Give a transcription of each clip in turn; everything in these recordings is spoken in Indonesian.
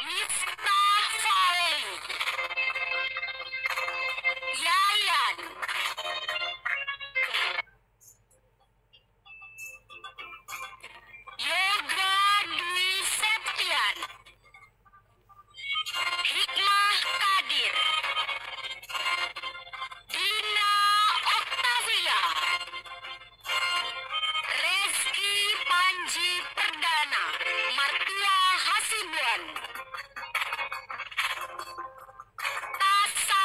Miftah Fali, Yayan, Yoga Dwi Septian, Hikmah Kadir, Dina Oktavia, Reski Panji Perdana, Martia Hasibuan, Tasa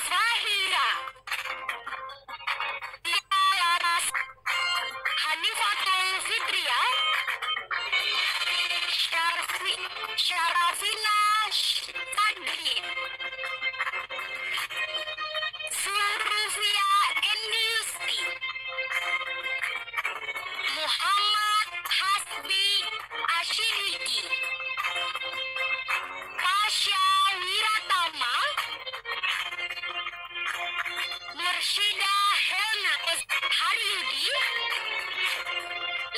Zahira, Tia Laras, Hanifatul Fitria, Syarafina Sadrin, Surufia Endiusti, Muhammad Hasbi Ashiriki, Pasha Wiratama, Mursyida Helna Haryudi,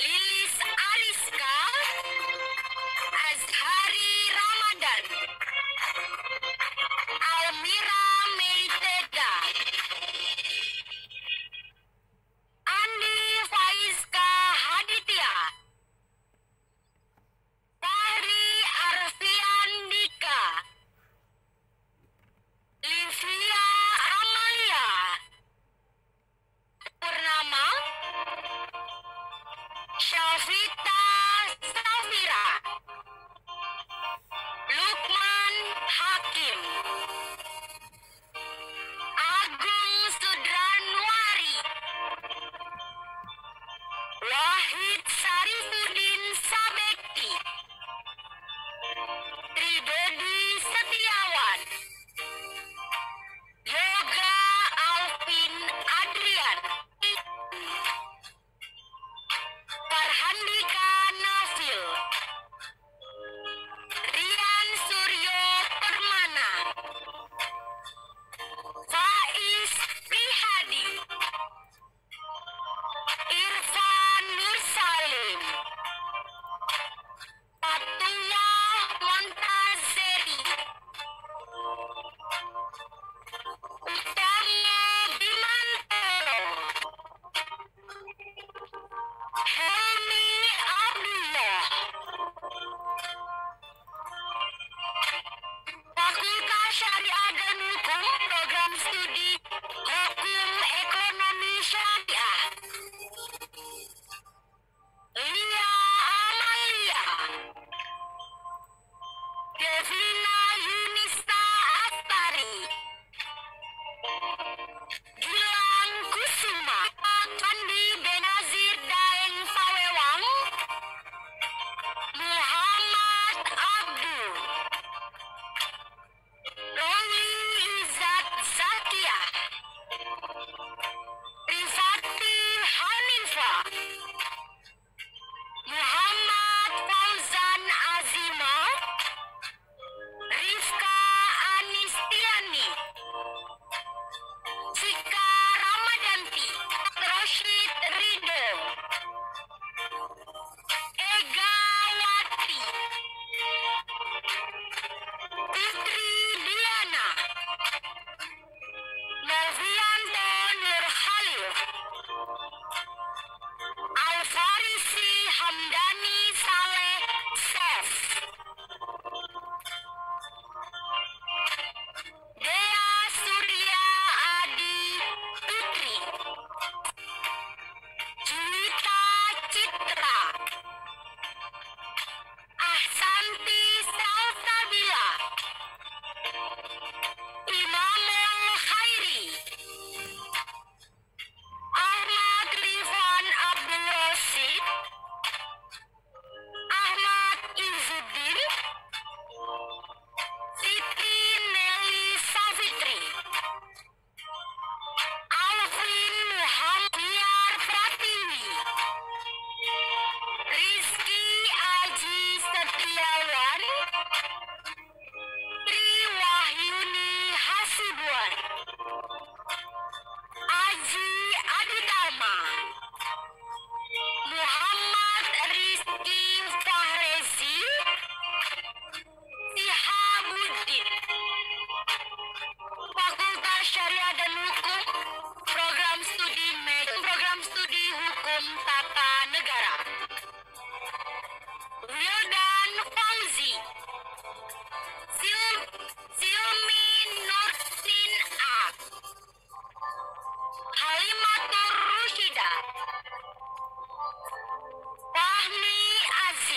Lilis Ariska, Azhari Ramadan, Almira Meiteda, Andi Faiska Haditya, Fahri Arfian Dika, Livia Amalia, Purnama, Syafita Safira, Lukman Hakim, Agung Sudranwari, Wahid Sarifudin Sabekti, Tridodi Setiawan, Yoga Alvin Adrian, Farhandika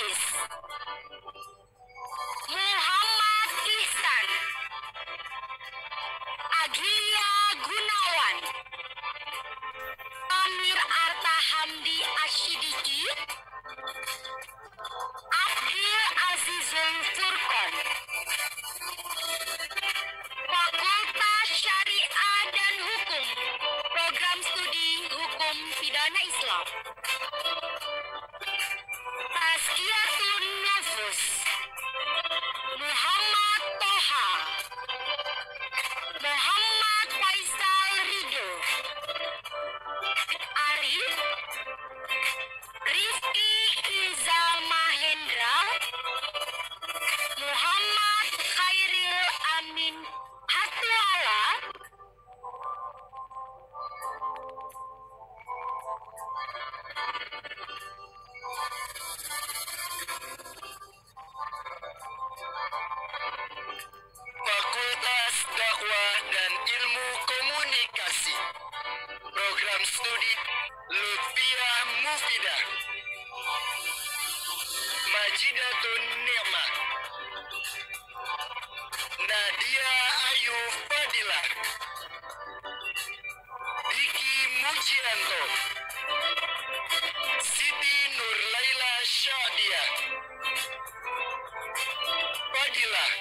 Idris, Muhammad Ihsan, Agilia Gunawan, Amir Arta Hamdi Asyidiki, Abdul Azizul Furqon. Fakultas Syariah dan Hukum, Program Studi Hukum Pidana Islam. Tazkiyatun Nufus, Muhammad Toha, Muhammad Faisal Ridho, Arif, Rifki Izal Mahendra, Muhammad Khairil Amin Hatwala, Fakultas Dakwah dan Ilmu Komunikasi, Program Studi Lutfiah Mufidah, Majidatun Ni'mah, Nadia Ayu Fadilah, Diki Mujianto, Siti Nurlaila Syadiah, Fadilah,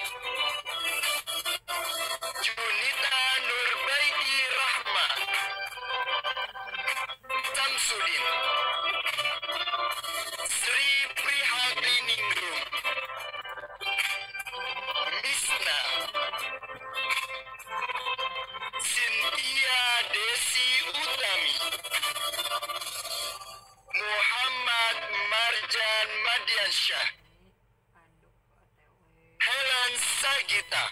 Junita Nurbaiki Rahma, Samsudin, Sri Prihatiningrum, Misna, Cynthia Desi Utami, Muhammad Marjan Madiansyah, Helen Sagita,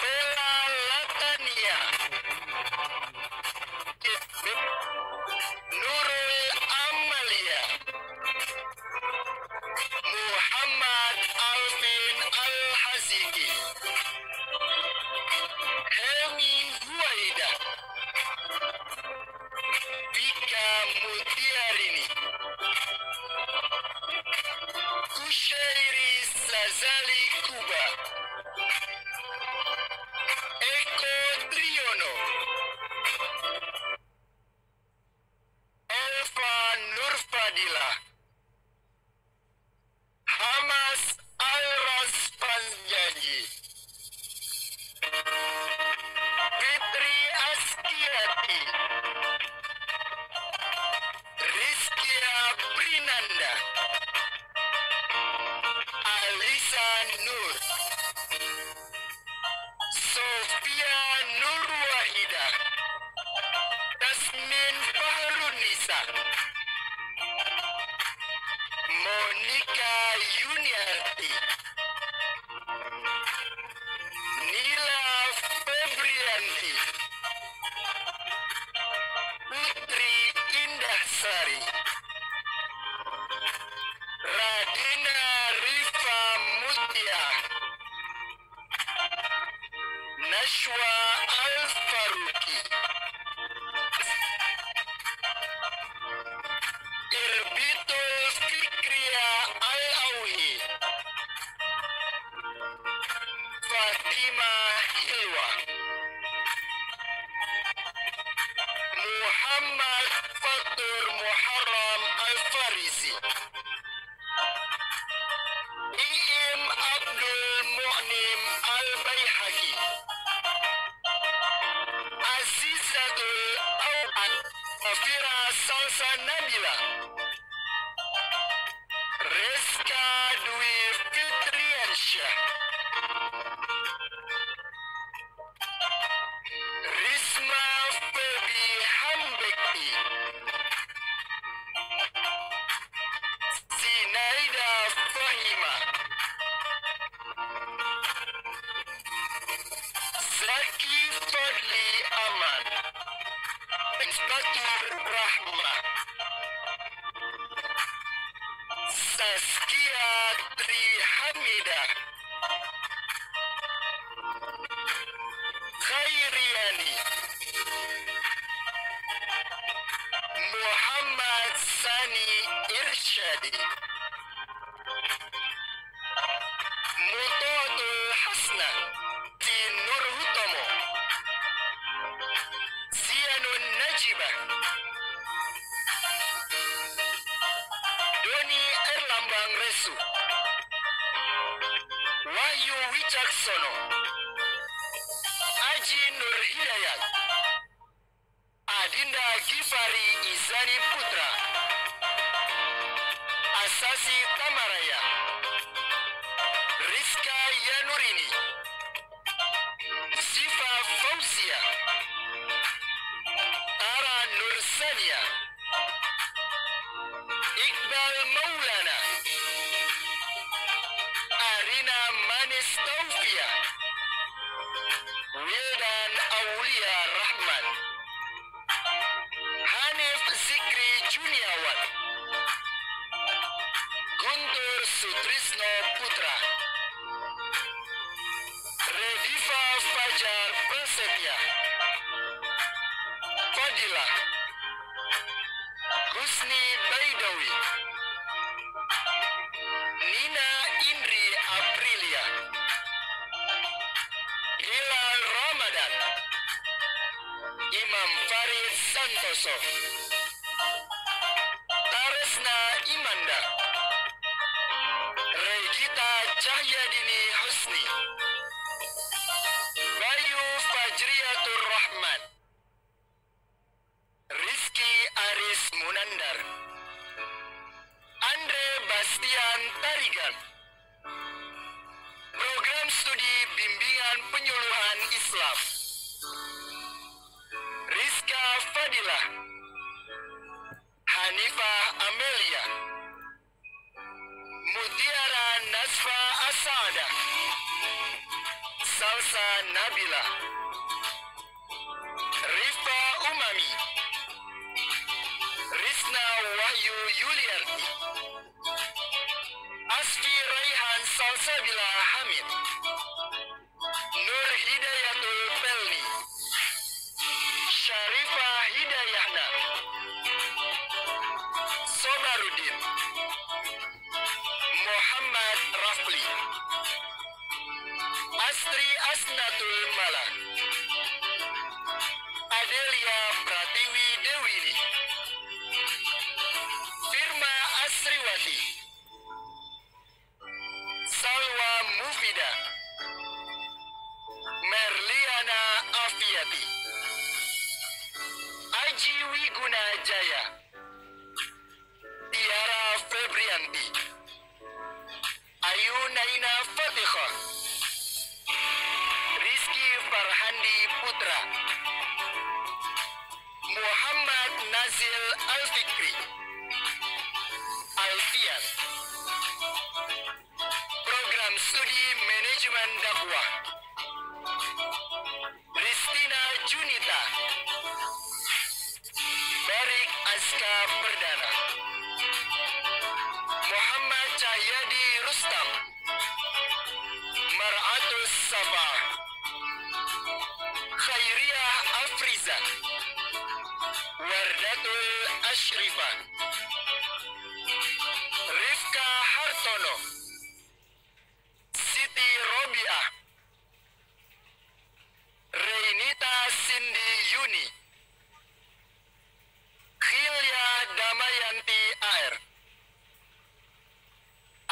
Bella Latania, Nurul Amalia, Muhammad Alvin Al-Haziki, Helmi Huwaida, Vika Mutiarini, Kushairi Sazali Kuba, Eko Triono, Elva Nurfadila, Hamas Alras Panjanji, Fitri Askiati, Rizkia Prinanda, Alisa Nur, Sofia Nurwahida, Tasmin Fahrunisa, Monica Yuniarti, Nila Febrianti, Putri Indah Sari, Radina Rifa Mutia, Nashwa Al-Faruqi, Irbitul Fikria Al-Auhi, Fatima Hilwa, Muhammad Fatur Muharram Al-Farisi, Iim Abdul Mu'nim Al-Baihaqi, Azizatul Awad, Afira Salsa Nabila, Rizka Dwi Fitriansyah, Risma Febi Hambekti, Sinaida Fahima, Zaki Fadli Aman, Batur Rahma, Saskia Tri Hamida, Khairiani, Muhammad Sani Irsyad, Arsyadi, Mutoatul Hasna Ti Nur Hutomo, Zianun Najibah, Doni Erlambang Resu, Wahyu Wicaksono, Aji Nur Hidayat, Adinda Gifari Izani Putra, Asasi Tamaraya, Rizka Yanurini, Sifa Fauzia, Tara Nursania, Iqbal Maulana, Arina Manis Taufia, Wildan Aulia Rahman, Hanif Zikri Juniawan, Guntur Sutrisno Putra, Redifa Fajar Prasetya, Fadilah, Husni Baidawi, Nina Indri Aprilia, Hilal Ramadan, Imam Farid Santoso, Taresna Imanda, Regita Cahyadini Husni, Bayu Fajriatur Rahman, Rizky Aris Munandar, Andre Bastian Tarigan, Program Studi Bimbingan Penyuluhan Islam, Rizka Fadilah, Hanifah Amelia, Mutiara Nasfa Asada, Salsa Nabila, Rifa Umami, Rizna Wahyu Yuliarti, Asfi Raihan Salsabila Hamid, Nur Hidayatul Pelni, Syarifah Hidayahna, Sobarudin, Muhammad Rafli, Astri Asnatul Malak, Adelia Pratiwi Dewini, Firma Asriwati, Salwa Mufida, Merliana Afiati, Aji Wiguna Jaya, Tiara Febrianti, Ayu Naina Fatihah, Rizky Farhandi Putra, Muhammad Nazil Al-Fikri, Alfian, Program Studi Manajemen Dakwah, Ristina Junita, Barik Azka Perdana, Muhammad Cahyadi Rustam, Mar'atus Safa, Khairiyah Afriza, Wardatul Ashrifah, Rifka Hartono, Siti Robiah, Reinita Cindy Yuni, Khilya Damayanti Air,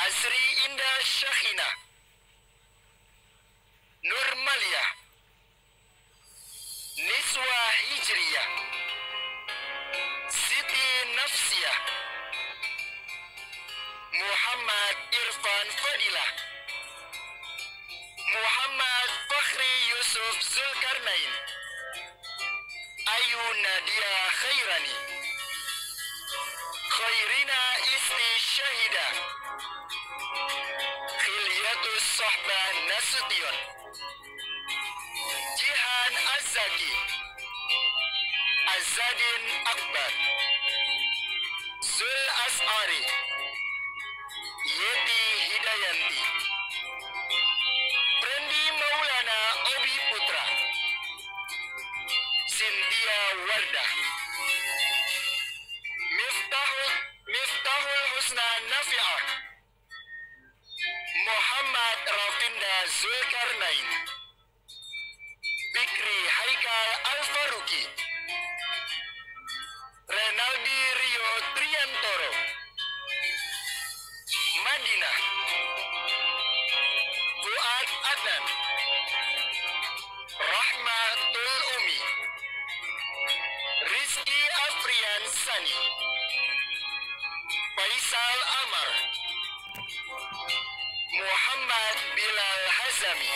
Azri Indah Syahina, Nurmalia, Niswa Hijriyah, Siti Nafsiyah, Muhammad Irfan Fadilah, Muhammad Fakhri Yusuf Zulkarnain, Ayu Nadia Khairani, Khairina Isti Syahida, Khilyatus Sohbah Nasution, Jihan Azzaki, Azadin Akbar, Zul As'ari, Yeti Hidayanti, Prendi Maulana Obi Putra, Cynthia Wardah, Miftahul Husna Nafi'ah, Muhammad Rafinda Zulkarnain, Fikri Haikal Al-Faruqi, Renaldi Rio Triantoro, Madinah, Fuad Adnan, Rahmatul Umi, Rizky Afrian Sani, Faisal Amar, Muhammad Bilal Hazami,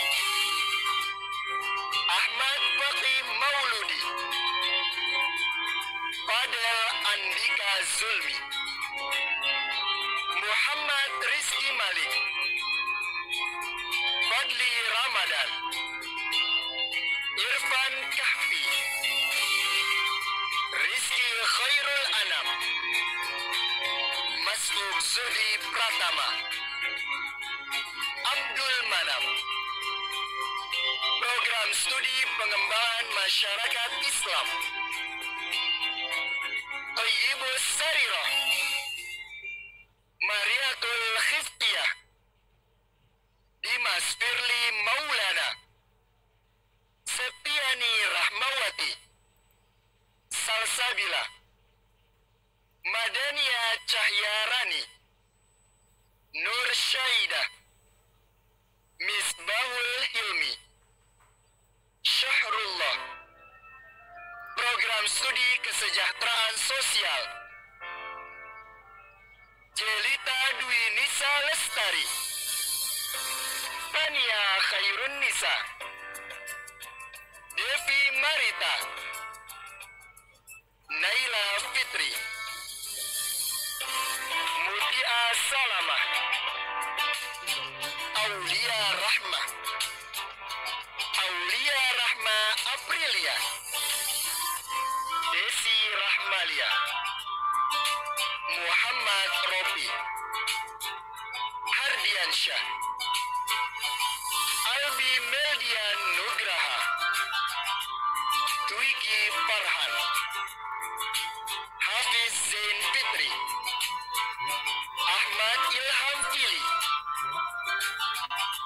Ahmad Baqi Mauludi, Fadel Andika Zulmi, Muhammad Rizki Malik, Fadli Ramadan, Irfan Kahfi, Rizki Khairul Anam, Masuk Zudi Pratama, Abdul Manam. Program Studi Pengembangan Masyarakat Islam, Thayyibus Sarirah, Mariatul Khifiyah, Dimas Firly Maulana, Septiani Rahmawati, Salsabila, Madania Cahyarani, Nur Syaidah, Misbahul Hilmi, Syahrullah. Program Studi Kesejahteraan Sosial, Jelita Dwi Nisa Lestari, Tania Khairun Nisa, Devi Marita, Naila Fitri, Mutia Salamah, Aulia Rahmah, Aulia Rahma Aprilia, Desi Rahmalia, Muhammad Robi, Hardiansyah, Albi Meldian Nugraha, Twiki Farhan, Hafiz Zain Fitri, Ahmad Ilham Fili.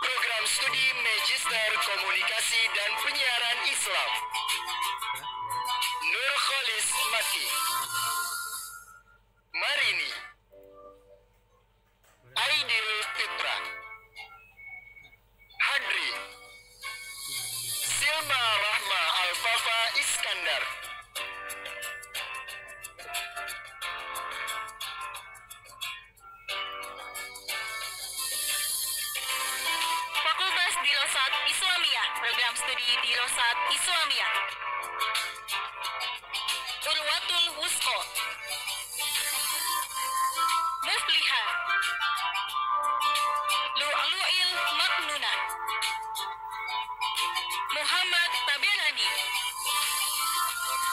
Program Studi Magister Komunikasi dan Penyiaran Islam, Nur Kholis Maki, Marini, Aidil Fitra, Hadri, Silma Rahma Al-Fafa Iskandar. Fakultas Dirosat Islamiyah, Program Studi Dirosat Islamiyah, Urwatul Wusqa, Muflihah, Lu'lu'il Maknunah, Muhammad Taberani,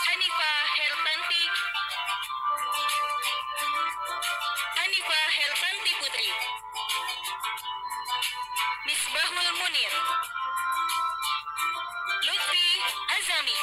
Hanifah Hertanti Putri, Misbahul Munir, Lutfi Azami,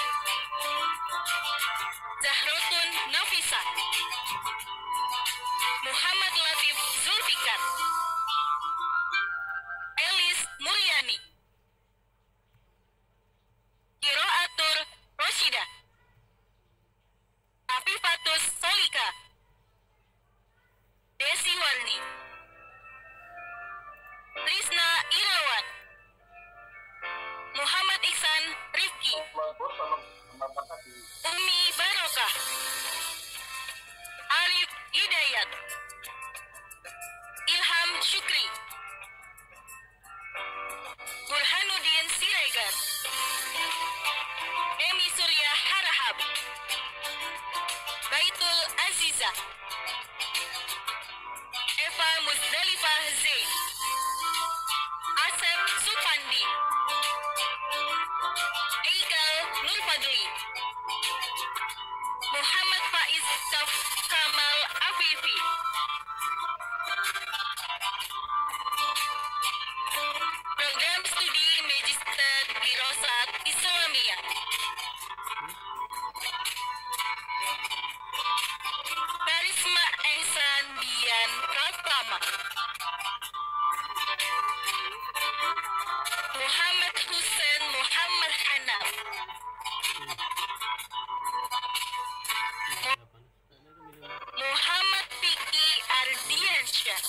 Rahma, Muhammad Hussein Muhammad Hanaf, Muhammad Fikri Ardiansyah,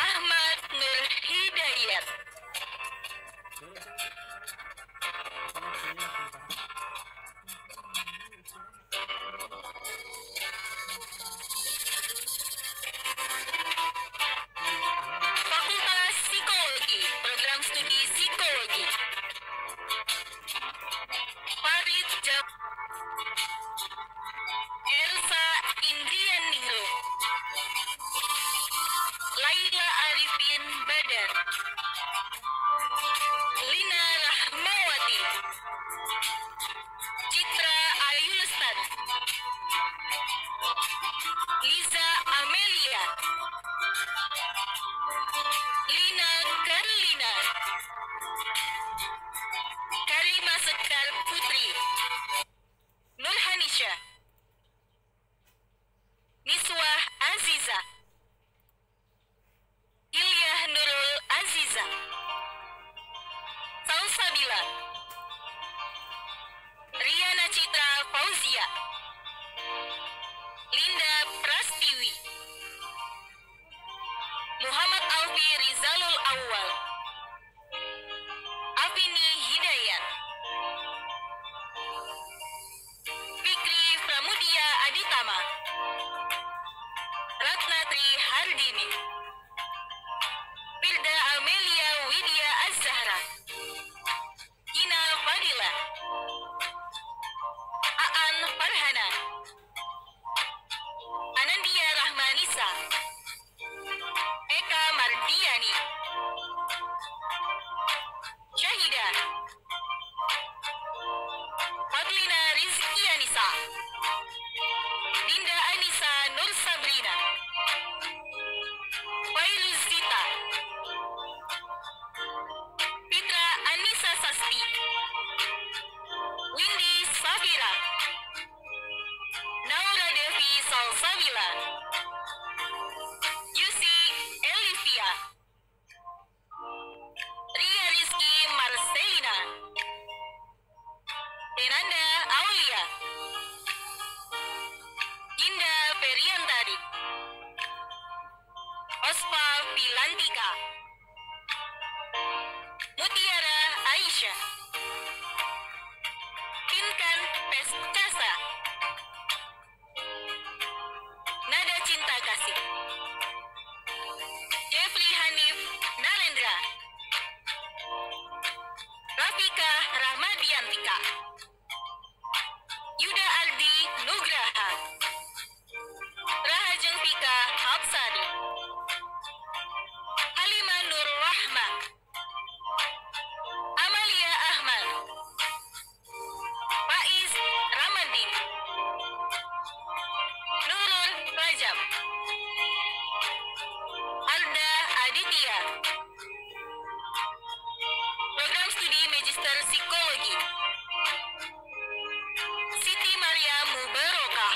Ahmad Nur Hidayat, Fakultas Psikologi, Program Studi Psikologi, Farid Jab, Elsa Indrianingrum, Laila Arifin Badar, Lina Rahmawati, Citra Ayu Lestari, Liza Amelia, Lina Karlina, Karima Sekar Putri, Nurhanisha, Niswah Aziza, Ilyah Nurul Aziza, Salsabila, Riana Citra Fauzia, Linda Prastiwi, Muhammad Alfi Rizalul Awal, Afini Hidayat, Fikri Pramudia Aditama, Ratnatri Hardini, Firda Amelia Widya Az-Zahra, Ina Fadila, Aan Farhana, Anandia Rahmanisa, Eka Mardiani, Syahida, Fadlina Rizki Anissa, Dinda Anissa Nur Sabrina, Fairuz Zita, Fitra Anissa Sasti, Windy Safira, Naura Devi Salsabila, Yusi Elivia, Ria Rizky Marcelina, Denanda Aulia, Ginda Periantari, Ospa Pilantika, Mutiara Aisyah, Pinkan Pestasa, Nada Cinta Kasih, Jeffrey Hanif Narendra, Rafika Rahmadiantika, Yuda Ardi Nugraha, Rahajeng Pika Hapsari, Halimah Nur Rahma, Amalia Ahmad, Faiz Ramadin, Nurul Rajab, Arda Aditya, Program Studi Magister Psikologi, Siti Maria Mubarokah,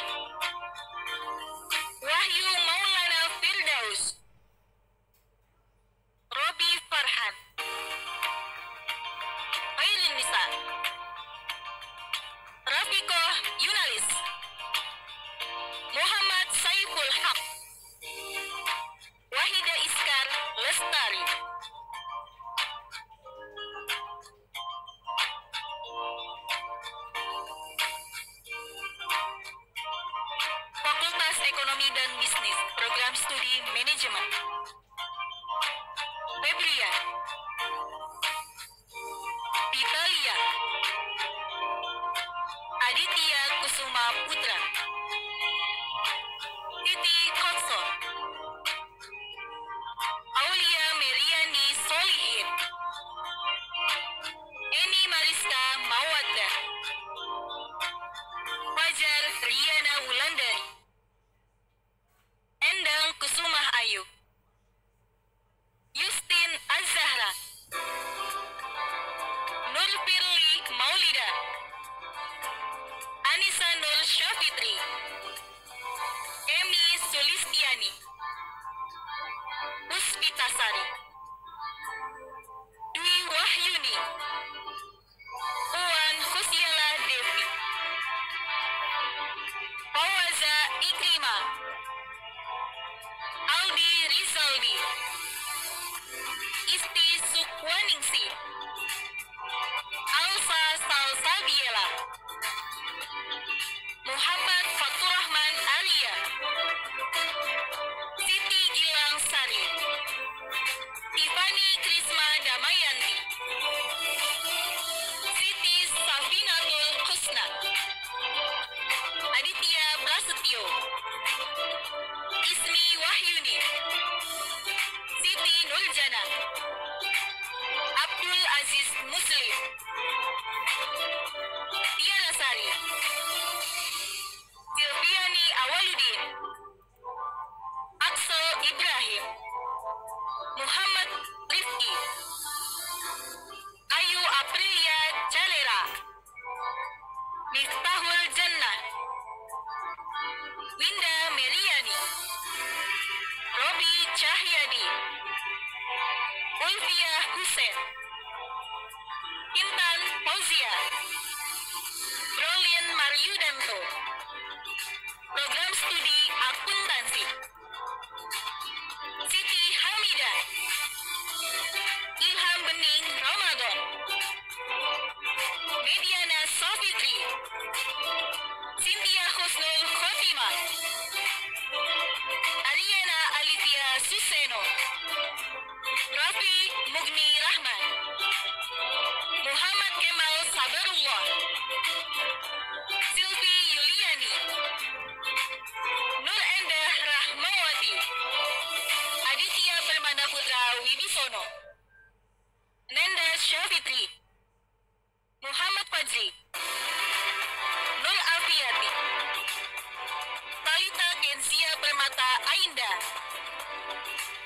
Wahyu Maulana Firdaus, Robi Farhan, Airin Nisa, Rafikoh Yunalis, Muhammad Saiful Haq, Wahida Iskar Lestari, Fakultas Ekonomi dan Bisnis, Program Studi Manajemen, Febria, Italia, Aditya Kusuma Putra, Titi Kotso, Aulia Meriani Solihin, Eni Mariska Mawadda, Fajar Riana Wulandari, Endang Kusumah Ayu, Yustin Az-Zahra, Nurfirli Maulida, Anissa Nur Syafitri, Emi Puspitasari, Dwi Wahyuni, Uwan Husiala Devi, Fawaza Ikrima, Aldi Rizaldi, Isti Sukwaningsi, Alfa Salsabiela, Muhammad Faturrahman Arya, Siti Gilang Sari, Tiffany Krisma Damayanti, Siti Safinatul Husna, Aditya Prasetyo, Ismi Wahyuni, Siti Nurjana, Abdul Aziz Muslim, Tiara Sari, Silviani Awaludin, Axel Ibrahim, Muhammad Rifki, Ayu Aprilia Calera, Miftahul Jannah, Winda Meriani, Robi Cahyadi, Ulfia Hussein, Intan Fauzia, Brolin Maryudanto, Program Studi Akuntansi, Siti Hamidah, Ilham Bening Ramadan, Mediana Sofitri, Cynthia Husnul Khotimah, Ariana Alivia Suseno, Rafi Mugni Rahman, Muhammad Kemal Sabarullah, Silvi Yuliani, Nur Endah Rahmawati, Aditya Permana Putra Wibisono, Nenda Syafitri, Muhammad Fajri, Nur Afiati, Talita Kenzia Permata Ainda,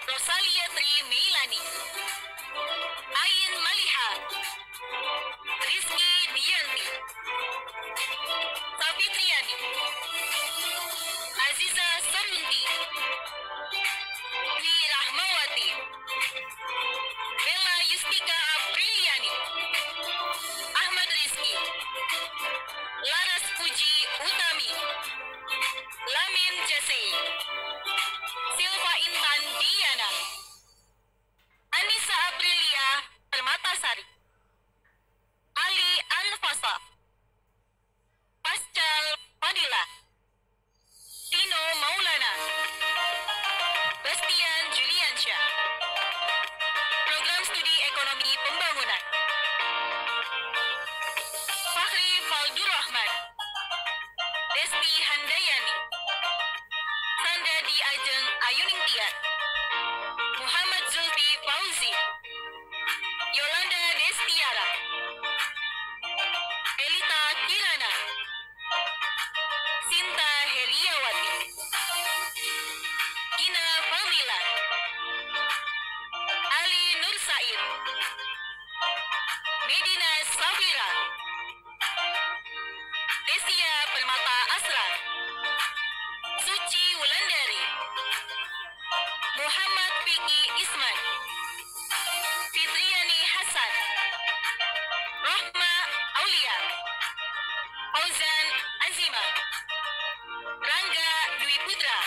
Rosalia Tri Meilani, Ain Maliha, Rizky Dianti, Safitriani, Aziza Sarunti, Dwi Rahmawati, Bella Yustika Apriliani, Ahmad Rizki, Laras Puji Utami, Lamin Jasei, Silva Intan Diana, Anissa Aprilia Permatasari, Ali Anfasa, Pascal Fadila, Tino Maulana, Bastian Juliansyah, Program Studi Ekonomi Pembangunan, Fakhri Faldur Rahman, Desti Handayani, Sandra Di Ajeng Ayuning Tian, Muhammad Zulfi Fauzi, Yolanda Destiara, Elita Kirana, Sinta Heliawati, Gina Fadila, Ali Nur Said, Medina Safira, Desia Permata Asra, Suci Wulandari, Muhammad Fiki Isman, Fitriani Hasan, Rohma Aulia, Fauzan Azima, Rangga Dwi Putra,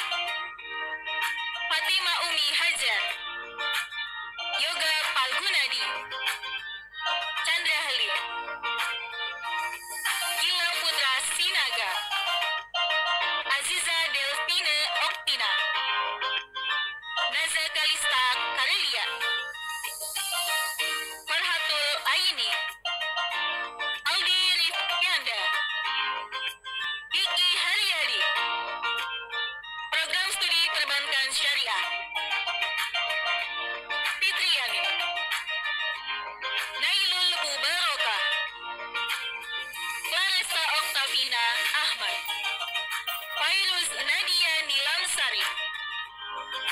Fatima Umi Hajar, Yoga Palgunadi, Chandra Halil, Gilang Putra Sinaga, Aziza Delfina Oktina, Naza Kalista Karelia, Farhatul Aini, Aldi Rifkianda, Kiki Haryadi, Program Studi Perbankan Syariah, Fitriani, Nailul Mubaroka, Clarissa Oktavina Ahmad, Fairuz Nadia Nilamsari,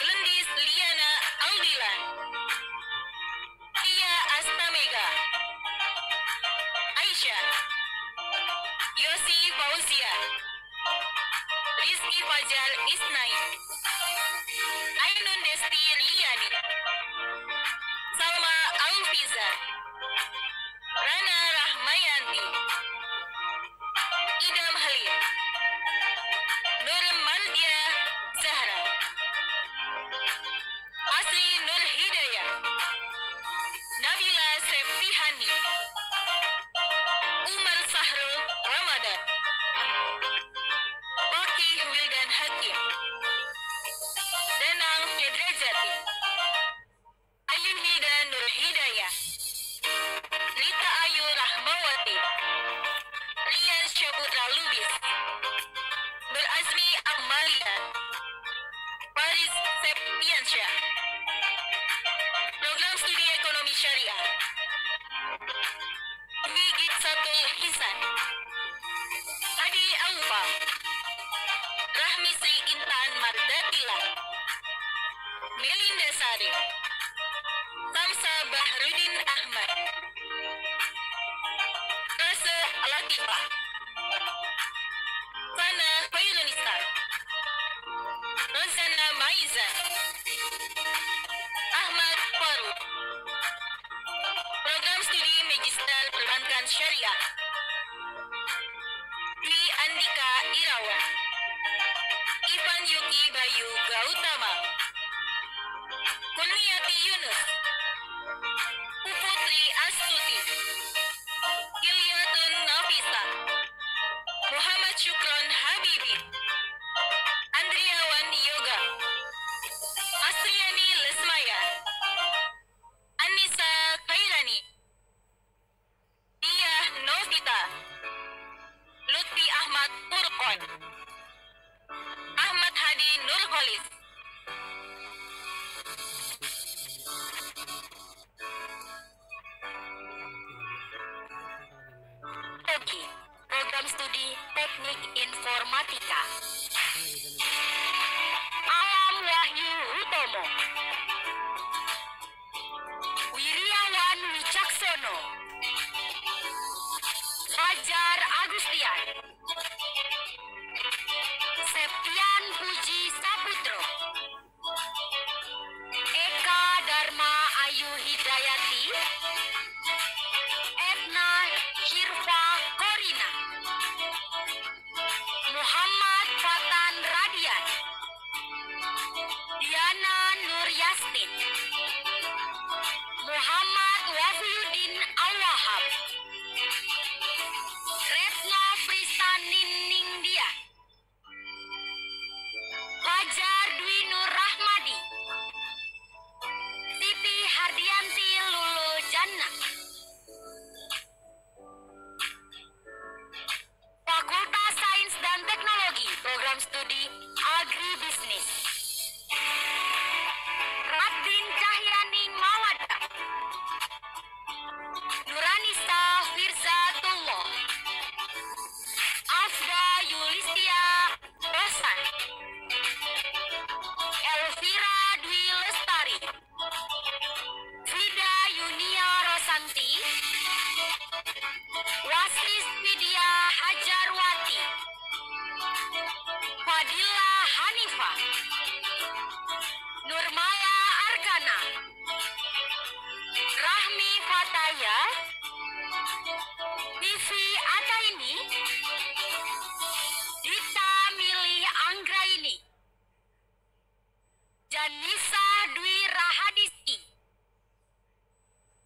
Lendis Liana Aldilan, Tia Astamega, Aisyah, Yosi Fauzia, Rizky Fajar Isnain, Ainun Desti Liani, Hafiza, Rana Rahmayanti, Idam Halim, Nur Mardia Zahra, Asri Nur Hidayah, Nabila Septihani, Umar Sahrul Ramadan, Baki Wildan Hakim, Danang Fedrajati, Ayu Hida Nur Hidayah, Rita Ayu Rahmawati, Rian Syaputra Lubis, Nur Azmi Amalia, Faris Septiansyah. Program Studi Ekonomi Syariah, Wigit Satul Hisan, Adi Aufa, Rahmi Sri Intan Mardatila, Melinda Sari, Samsa Bahrudin Ahmad, Rasa Latifah, Sana Khairunisa, Rozana Maizan, Ahmad Faruk. Program Studi Magister Perbankan Syariah, Dwi Andika Irawan, Ivan Yuki Bayu Gautama, Kurniati Yunus, Putri Astuti, Ilyatun Nafisa, Muhammad Syukron Habibi, Andriawan Yoga, Asriani Lesmaya, Anissa Khairani, Diah Novita, Lutfi Ahmad Furqon, Ahmad Hadi Nurholis. Oke, Program Studi Teknik Informatika, Alam Wahyu Utomo, Wiriawan Wicaksono, Fajar Agustian, Septian Puji Saputro, Eka Dharma Ayu Hidayati, Etna Hirfa Korina, Muhammad Fatan Radian, Diana Nur Yasmin, Muhammad Wafiuddin Al-Wahab, Retno Fristanin Ningdia, Fajar Dwi Nur Rahmadi, Siti Hardianti Lulu Jannah, Fakultas Sains dan Teknologi, Program Studi Agribisnis, Radin Cahyaning Mawada, Nuranisa Firzatullah, Afda Yulistia Rosan, Elvira Dwi Lestari, Frida Yunia Rosanti, Waslis Widya Hajarwati, Fadila Hanifah, Nurmala Arkana, Rahmi Fataya, Vivi Ataini, Dita Milih Anggraini, Janisa Dwi Rahadiski,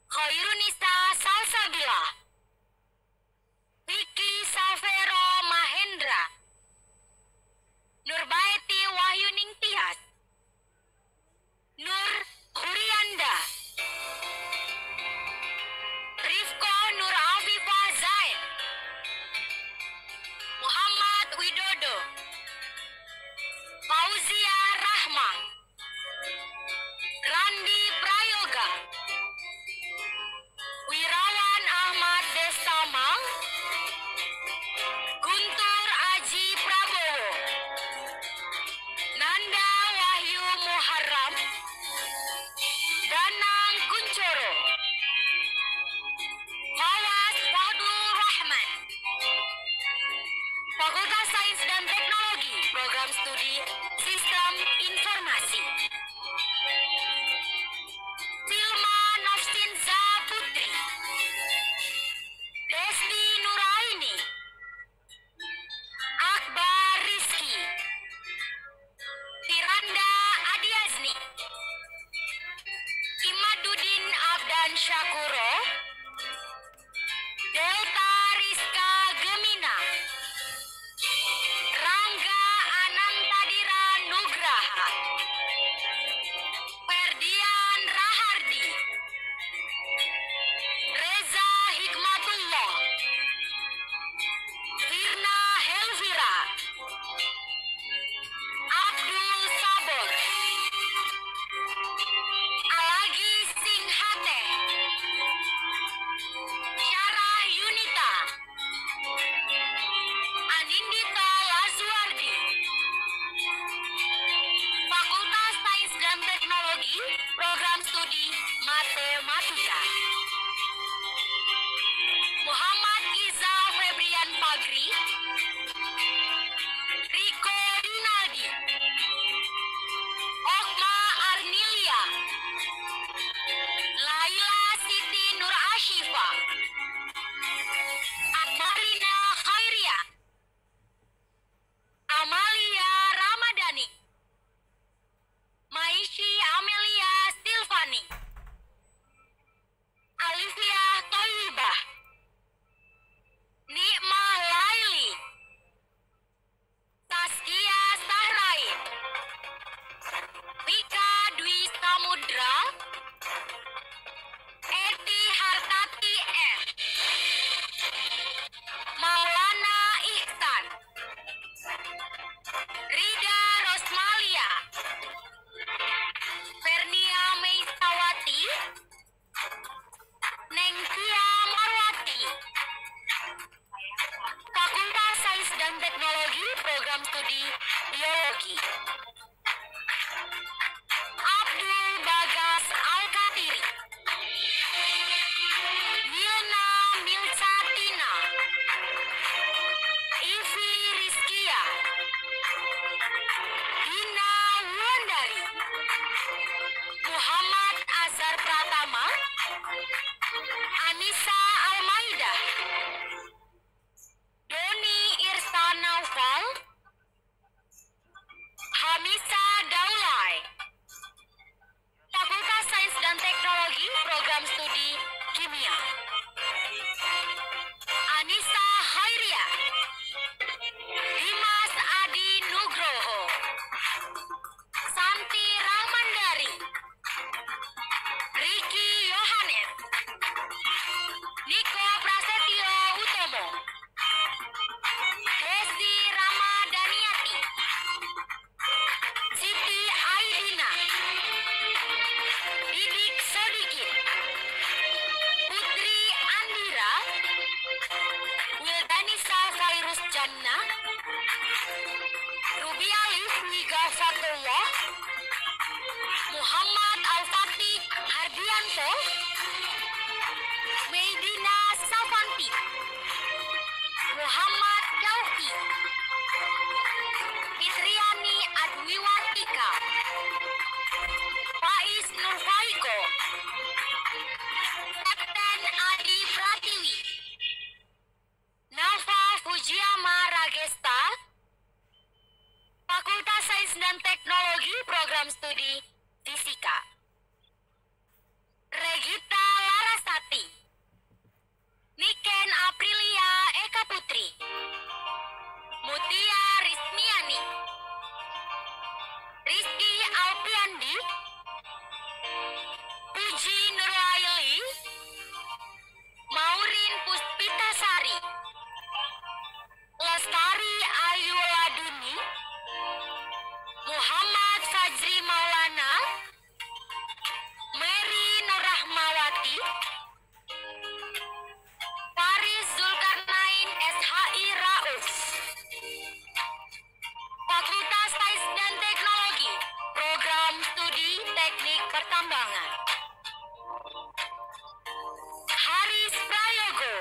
Khairunisa Salsabila, Vicky Savero Mahendra, Nurbaiti Wahyuning Tias, Nur Hurianda, Rifko Nur Afifah Zaid, Muhammad Widodo, Fauzia Rahma, Randi Prayoga, Wirawan Ahmad Destamang, Guntur Aji Prabowo, Nanda Wahyu Muharram, Danang Kuncoro, Fawaz Fadlur Rahman, Fakultas Sains dan Teknologi, Program Studi Sistem Informasi, Filma Nafsin Zab Ferdian Rahardi, Reza Hikmatullah, Firna Helvira, Abdul Sabor, Alagi Singhate, Syarah Yunita, Anindita Lazuardi, Fakultas Sains dan Teknologi, Program Studi Matematika. Muhammad Izal Febrian Pagri, Riko Rinaldi, Okma Arnilia, Laila Siti Nur Ashifa, Akbarina Khairia, Amalia Ramadhani, Maishi Amelia Silvani, Alivia Toyibah, Nikmah Laili, Saskia Sahrain, Vika Dwi Samudra, Eti Hartati M, Maulana Ihsan, Rida Rosmalia, Vernia Meisawati, Nengkia Marwati, Fakultas Sains dan Teknologi, Program Studi Biologi. Abdul Bagas Alkatiri, Milna Milsatina, Ivi Rizkia, Dina Wulandari, Muhammad Azhar Pratama, Anissa Almaidah, Doni Irsa Naufal, Hamisa Daulay, Fakultas Sains dan Teknologi, Program Studi Kimia. Anissa Khairia, Dimas Adi Nugroho, Santi Rahmandari, Riki Yohanes, Niko Prasetyo Utomo, Desi Ramadhaniati, Siti Aidina, Didik Sodikin, Putri Andira, Wildanisa Khairus Jannah, Ruby Alif Wigafatullah, Muhammad Al-Fatih Hardianto, Meidina Safanti, Muhammad Kauki, Fitriani Adwiwatika, Faiz Nurfaiko, Kapten Adi Pratiwi, Nafa Fujiyama Ragesta, Fakultas Sains dan Teknologi, Program Studi Fisika. Regita Larasati, Niken Aprilia Eka Putri, Mutia Rismiani, Rizky Alpiandi, Puji Nurlaili, Maurin Puspitasari, Lestari Ayu Laduni, Muhammad Fajri Maulana, Mary Nurrahmawati, Faris Zulkarnain SHI Rauf, Fakultas Sains dan Teknologi, Program Studi Teknik Pertambangan. Haris Prayogo,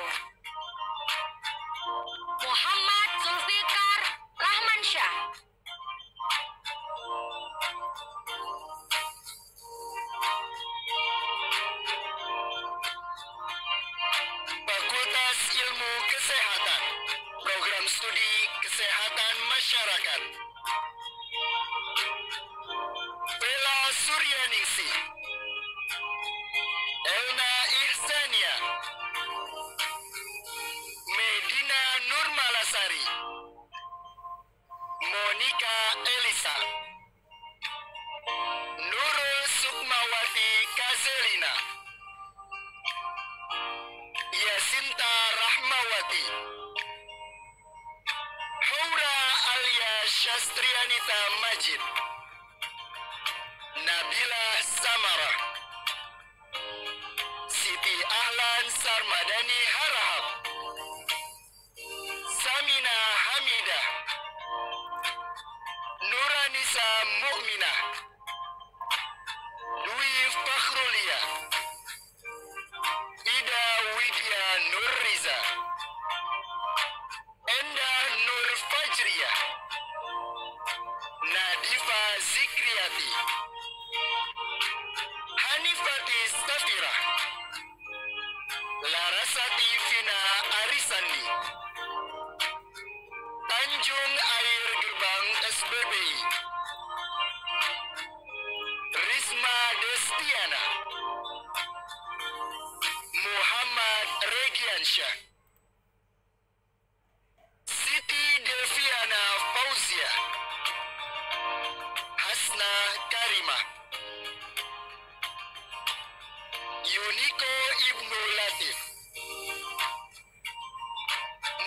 Muhammad Zulfikar Rahmansyah, Fakultas Ilmu Kesehatan, Program Studi Kesehatan Masyarakat. Bella Suryaningsi, Elna Ihsania, Medina Nurmalasari, Monica Elisa, Yastrianita Majid, Nabila Samara, Siti Ahlan Sarmadani Harahap, Samina Hamidah, Nuranisa Mukminah, Dwi Fakhrulia, Ida Widya Nurriza, Endah Nur Fajriyah, Nadifa Zikriati, Hanifati Safira, Larasati Vina Arisandi, Tanjung Air Gerbang SBBI, Risma Destiana, Muhammad Regiansyah, Siti Deviana Fauzia, Hasna Karimah, Yuniko Ibnu Latif,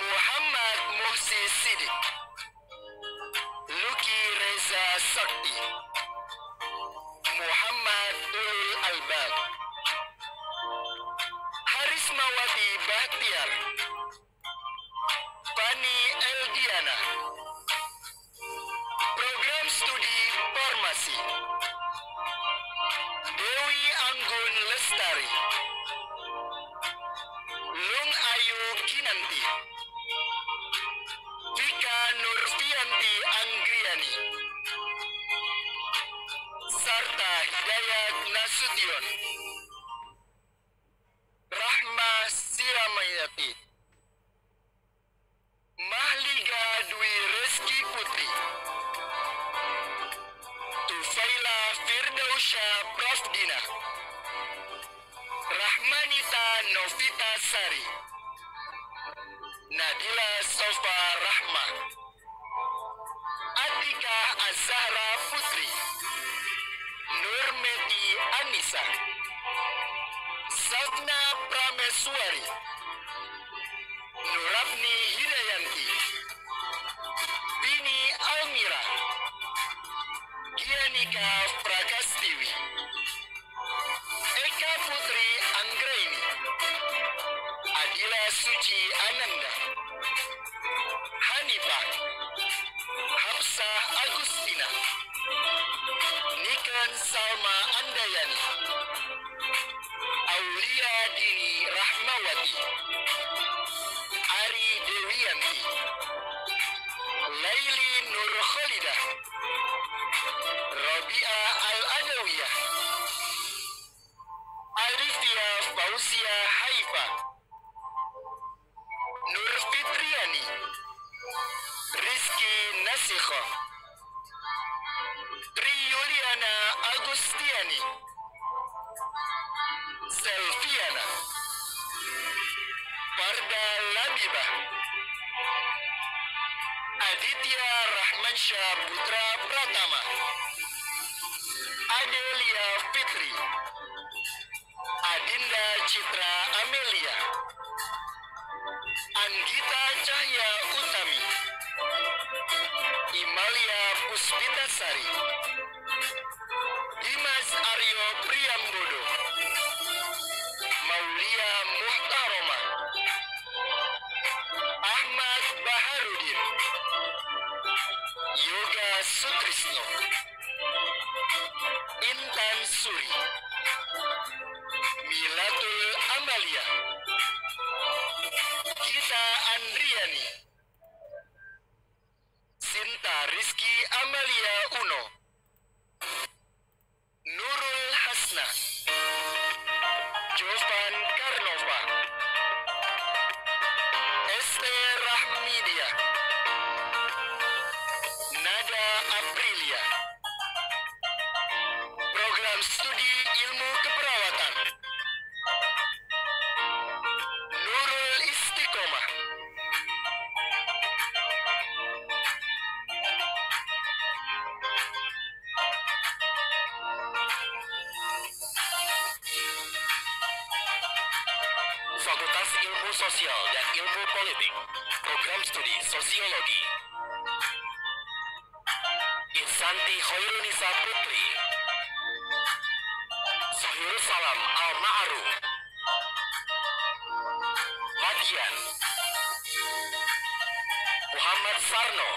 Muhammad Muhsi Sidik, Luki Reza Sakti, Muhammad Ulul Albab, Harismawati Bahtiar, Fani Eldiana, Program Studi Farmasi, Dewi Anggun Lestari, Lung Ayu Kinanti, Vika Nurfianti Anggriani, serta Hidayat Nasution, Rahma Siramayati, Mahliga Dwi Reski Putri, Tufaila Firdausya Prafdina, Rahmanita Novita Sari, Nadila Sofa Rahma, Atika Azhara Putri, Nurmeti Anissa, Safna Prameswari, Nurabni Hidayanti, Bini Almira, Gianika Prakastiwi, Eka Putri Anggraini, Adila Suci Ananda, Hanifah, Hafsah Agustina, Niken Salma Andayani, Aulia Dini Rahmawati, Ari Dewianti, Laili Nur Khalidah, Rabia Al-Adawiyah, Alifia Fauzia Haifa, Nur Fitriani, Rizky Nasikho, Tri Yuliana Agustiani, Selviana, Farda Labibah, Aditya Rahmansyah Putra Pratama, Adelia Fitri, Adinda Citra Amelia, Anggita Cahya Utami, Imalia Puspitasari, Dimas Aryo Priyambodo, Maulia Muhtaroma, Ahmad Baharudin, Yoga Sutrisno, Intan Suri, Milatul Amalia, Gita Andriani, Sinta Rizky Amalia Uno, Nurul Hasna, Jovan Karnova, Este Rahmidia, Nada Aprilia, Program Studi Ilmu Keperawatan, Nurul Istiqomah, Fakultas Ilmu Sosial dan Ilmu Politik, Program Studi Sosiologi, Santi Khairunisa Putri, Zahir Salam Al-Ma'ruf, Madian, Muhammad Sarno,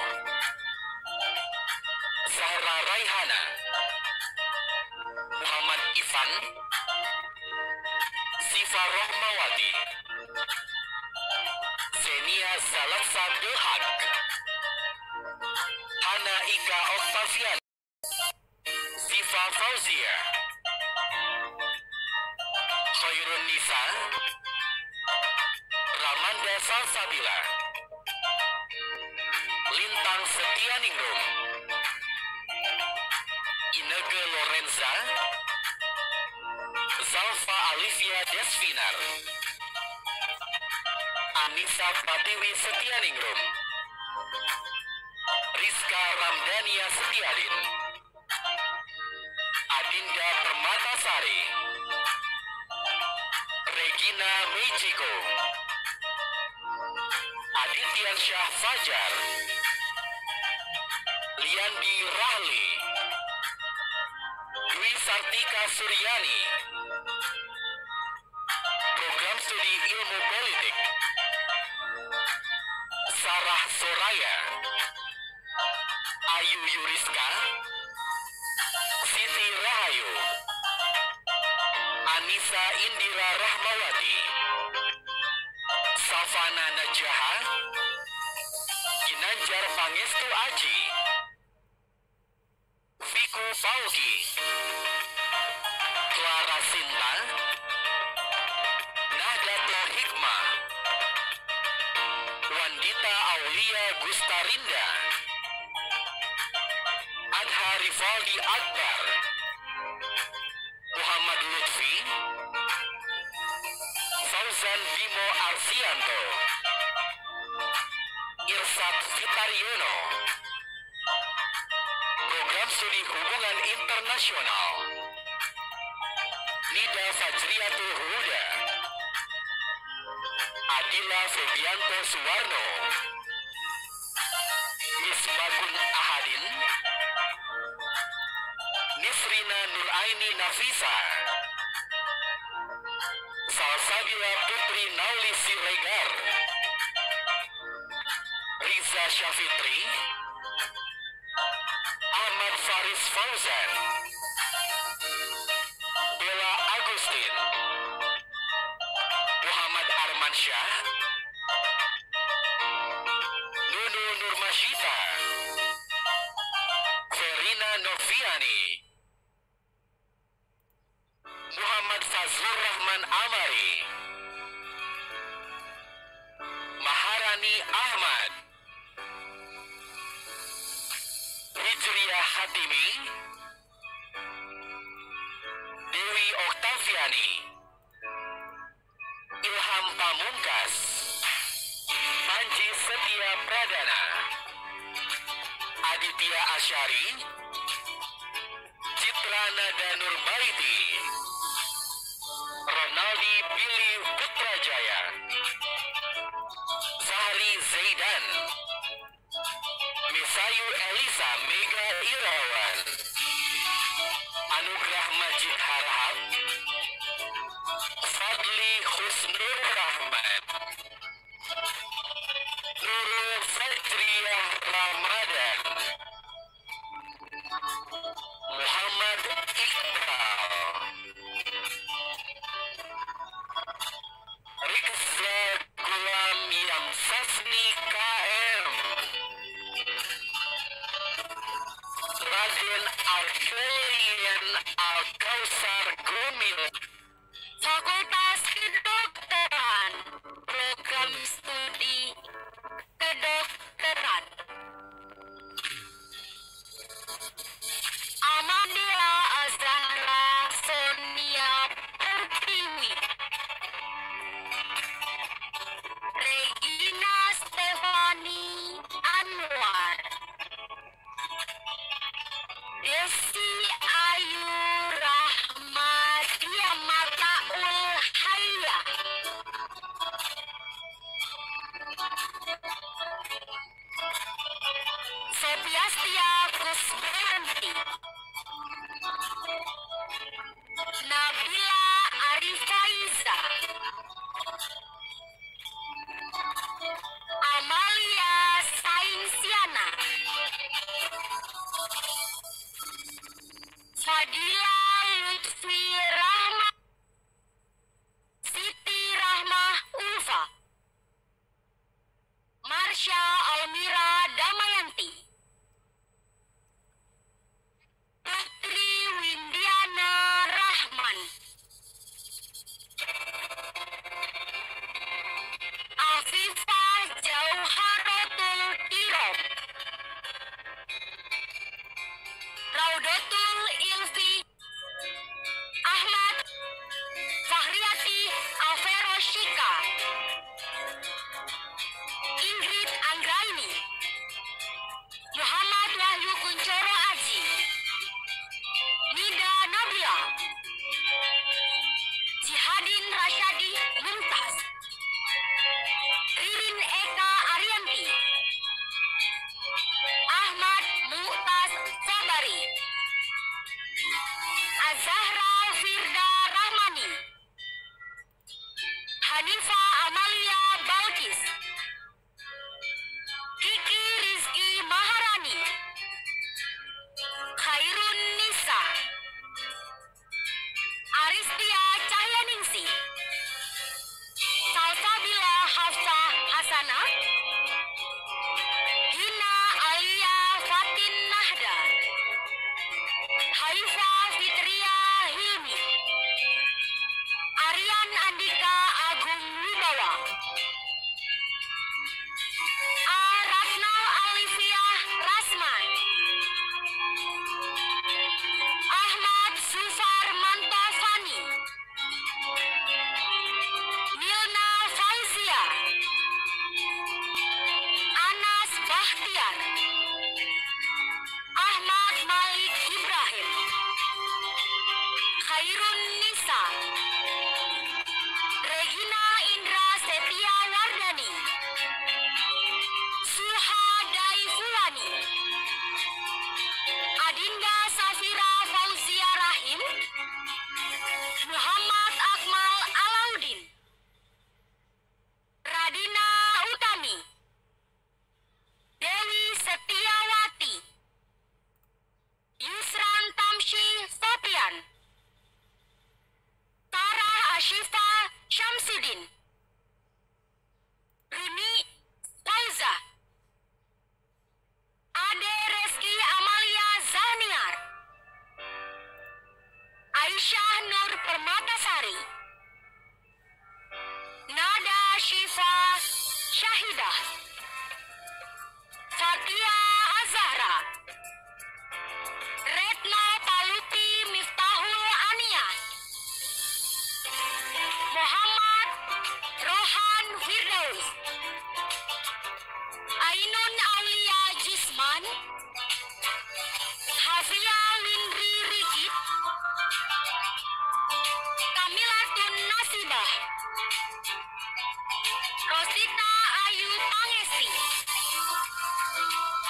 Zahra Raihana, Muhammad Ivan, Sifa Rohmawati, Zenia Zalatsa Dehak, Hana Ika Oktavian, Sifa Fauzia, Khairun Nisa, Ramanda Salsabila, Lintang Setianingrum, Ineke Lorenza, Zalfa Alivia Desvinar, Anissa Pratiwi Setianingrum, Rizka Ramdania Setiadin, Adinda Permatasari, Regina Mejiko, Adityansyah Fajar, Liandi Rahli, Dwi Sartika Suryani, Program Studi Ilmu Politik, Sarah Soraya, Ayu Yuriska, Siti Rahayu, Anissa Indira Rahmawati, Safana Najaha, Ginanjar Pangestu Aji, Viku Pauki, Clara Sinta, Nahdlatul Hikmah, Wandita Aulia Gustarinda, Adha Rivaldi Akbar, Muhammad Lutfi, Fauzan Bimo Arsianto, Irsat Fitariono, Program Studi Hubungan Internasional, Nida Fajriatul Huda, Adila Febianto Suwarno, Misbakun Ahadin, Nisrina Nuraini Nafisa, Salsabila Putri Nauli Siregar, Riza Syafitri, Ahmad Faris Fauzan, Bella Agustin, Muhammad Armansyah, Nunu Nurmasyita, Verina Noviani, Muhammad Fazlur Rahman Amari, Maharani Ahmad, Hijriah Hatimi, Dewi Oktaviani, Ilham Pamungkas, Panji Setia Pradana, Aditya Asyari, Citra Nada Nurbaiti, Ronaldi Billy Putrajaya, Zahri Zaidan, Misayu Elisa Mega Irawan, Anugrah Majid Harahap, Fadli Husnur Rahman, Nurul Fajriyah Ramadan, Muhammad Iqbal, Rikza Gulam Yamsasni KM, Raden Argelian Al-Kausar Gumil, Fakultas Kedokteran, Program Studi Kedokteran, Amandila Azahra Sonia Pertiwi, Regina Stefani Anwar, Desi Ayu Rahmadia Mataul Hayya, Azahra Firda Rahmani, Hanifa Amalia Balkis, Kiki Rizky Maharani, Khairun Nisa, Aristia Cahyaningsi, Salsabila Hafsah Hasanah, Hina Alia Fatin Nahda, Haifa Fitria Hilmi, Aryan Andika Agung Wibawa, A. Ratnal Alifiah Rasman, Ahmad Zufar Mantovani, Milna Fauzia, Anas Bahtiar, Ahmad Malik Ibrahim, Khairun Nisa, Regina Indra Setia Wardani, Suha Daifulani, Adinda Safira Fauzia Rahim, Muhammad Akmal Alauddin, Radina Utami, Dewi Setiawati, Yusran Tamshi Sopian, Tara Ashifa Syamsuddin, Runi Fauza, Ade Reski Amalia Zaniar, Aisyah Nur Permatasari, Nada Syifa Syahidah, Fatia Azahra, Retno Paluti Miftahul Ania, Muhammad Rohan Firdaus, Ainun Aulia Jisman, Hafia Lindri Rikit, Kamilatun Nasibah, Rosita Ayu Pangesti,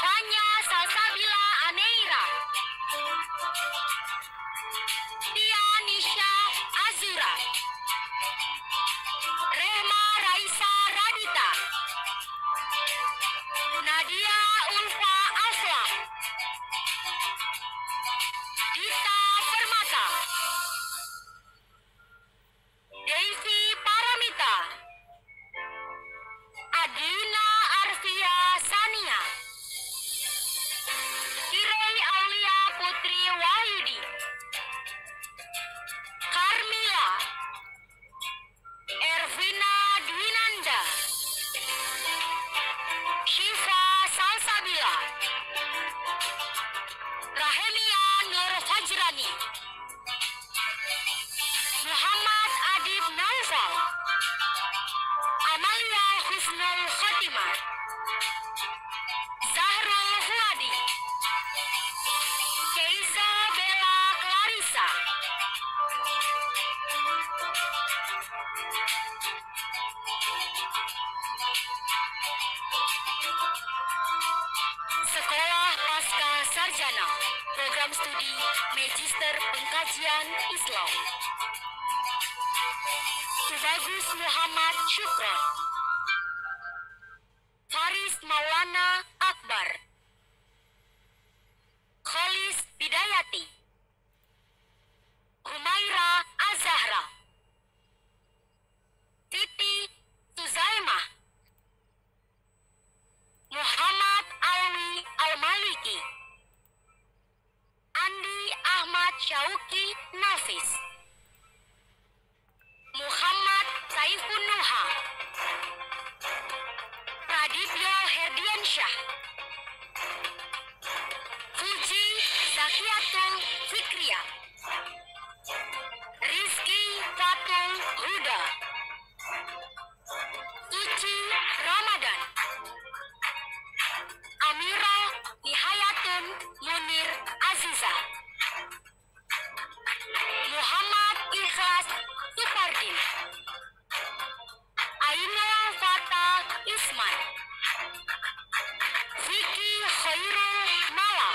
Fanya Salsabila Aneira, Tia Nisha Azura, Rehma Raisa Radita, Nadia Ulfa Afla, Dita Permata, Devi Paramita, Adina Arfia Sania, Kirei Aulia Putri Wahyudi, Carmila, Ervina Dwinanda, Syifa Salsabila, Rahemia Nur Fajrani, Muhammad Adib Naufal, Amalia Husnul Khotimah, Zahrul Huadi, Keiza Bella Clarissa, Sekolah Pasca Sarjana, Program Studi Magister Pengkajian Islam, Tubagus Muhammad Syukron, Faris Maulana Akbar, Kholis Bidayati, Humaira Azahra, Titi Suzaimah, Muhammad Alwi Al-Maliki, Andi Ahmad Syauki Nafis, Muhammad Saifun Nuha, Pradipyo Herdiansyah, Fuji Zakiatul Fikriya, Rizky Fatul Huda, Suci Ramadan, Amira Nihayatun Munir Aziza, Muhammad Ikhlas Supardin, Ainul Fata Isman, Vicky Khairul Mala,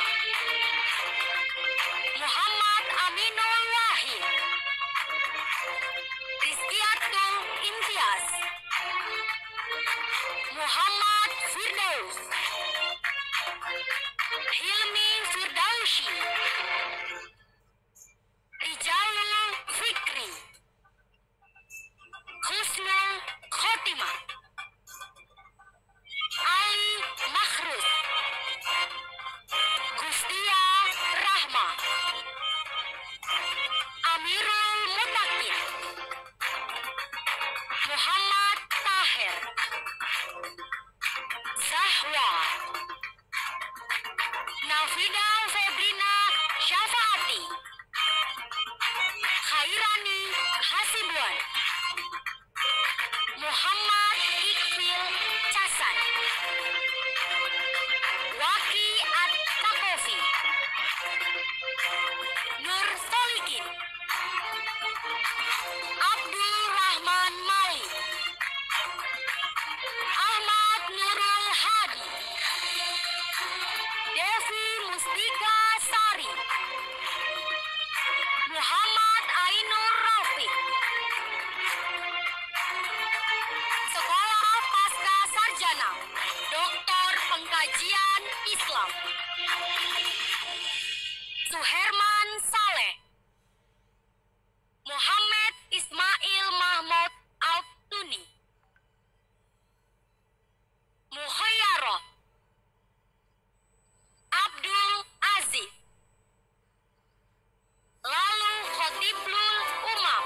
Muhammad Muhammad Aminul Wahid, Rizkiatul Imtiaz, Muhammad Firdaus, Hilmi Firdausi, Rijalul Fikri, Husnul Khotimah, Ali Makhrus, Gustia Rahma, Amirul Mutakin, Muhammad Tahir, Zahwa, Nafida Febrina Syafaati, Khairani Hasibuan, Muhammad Iqbal Casan, Waki At-Takofi, Nur Solikin, Abdul Rahman Malik, Ahmad Nurul Hadi, Devi Mustika Sari, Muhammad Ainur Rafiq, Sekolah Pasca Sarjana Doktor Pengkajian Islam, Suherman Saleh, Muhammad Ismail Mahmud Al-Tuni, Mukhayyarah, Abdul Aziz, lalu Khotiblul Umam,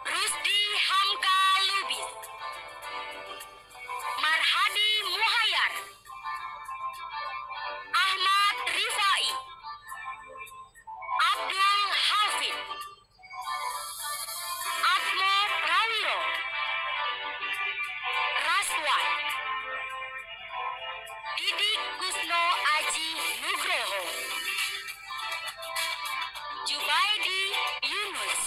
Rusdi Hamka Lubis, Marhadi Muhayyar, Ahmad Rifai, Abdul Hafid, Atmo Prawiro, Raswan, Didik Kusno Aji Nugroho, Jubaidi Yunus,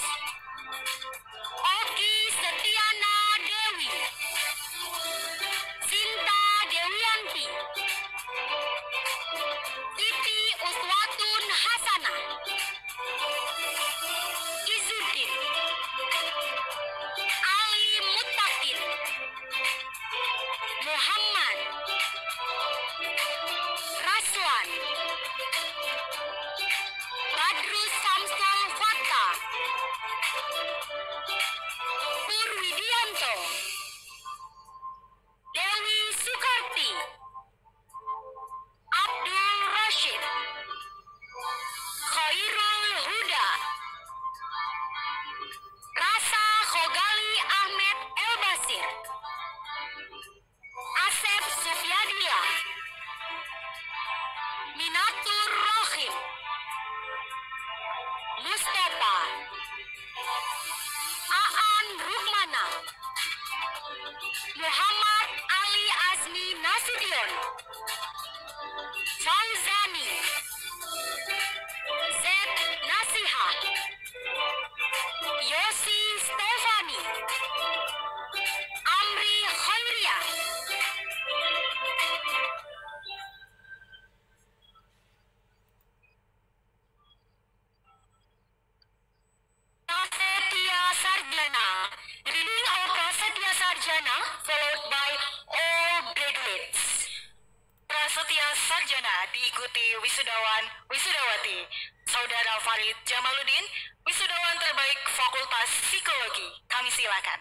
Oki Setiana Dewi, Sinta Dewianti, Siti Uswatun Hasanah, Izuddin, Ali Muttaqin, Muhammad, Raswan, Badrus Samsul Fatta, Purwidianto, Dewi Sukarti, Abdul Rashid, Khairul Huda, Rasa Khogali Ahmed Elbasir, Asep Sufyadillah, Minatur Rohim, Mustafa, Aan Rukmana, Muhammad Ali Azmi Nasution, Fauzani, Z Nasiha, Yosi Stefani, Amri Khairiyah, Prasetya Sarjana. Reading of Prasetya Sarjana followed by all graduates. Prasetya Sarjana diikuti wisudawan wisudawati Saudara Farid Jamaluddin, wisudawan terbaik Fakultas Psikologi. Kami silakan.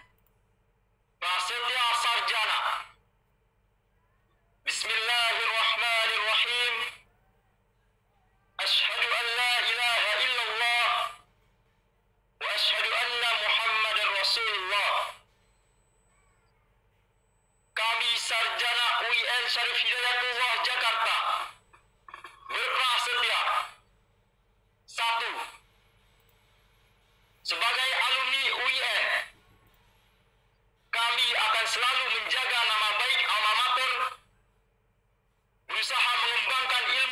Prasetya Sarjana. Bismillahirrahmanirrahim. Ashhadu an la ilaha illallah wa ashhadu anna Muhammadar Rasulullah. Kami sarjana UIN Syarif Hidayatullah Jakarta berprasetya. 1. Sebagai alumni UIN, kami akan selalu menjaga nama baik alma mater, berusaha mengembangkan ilmu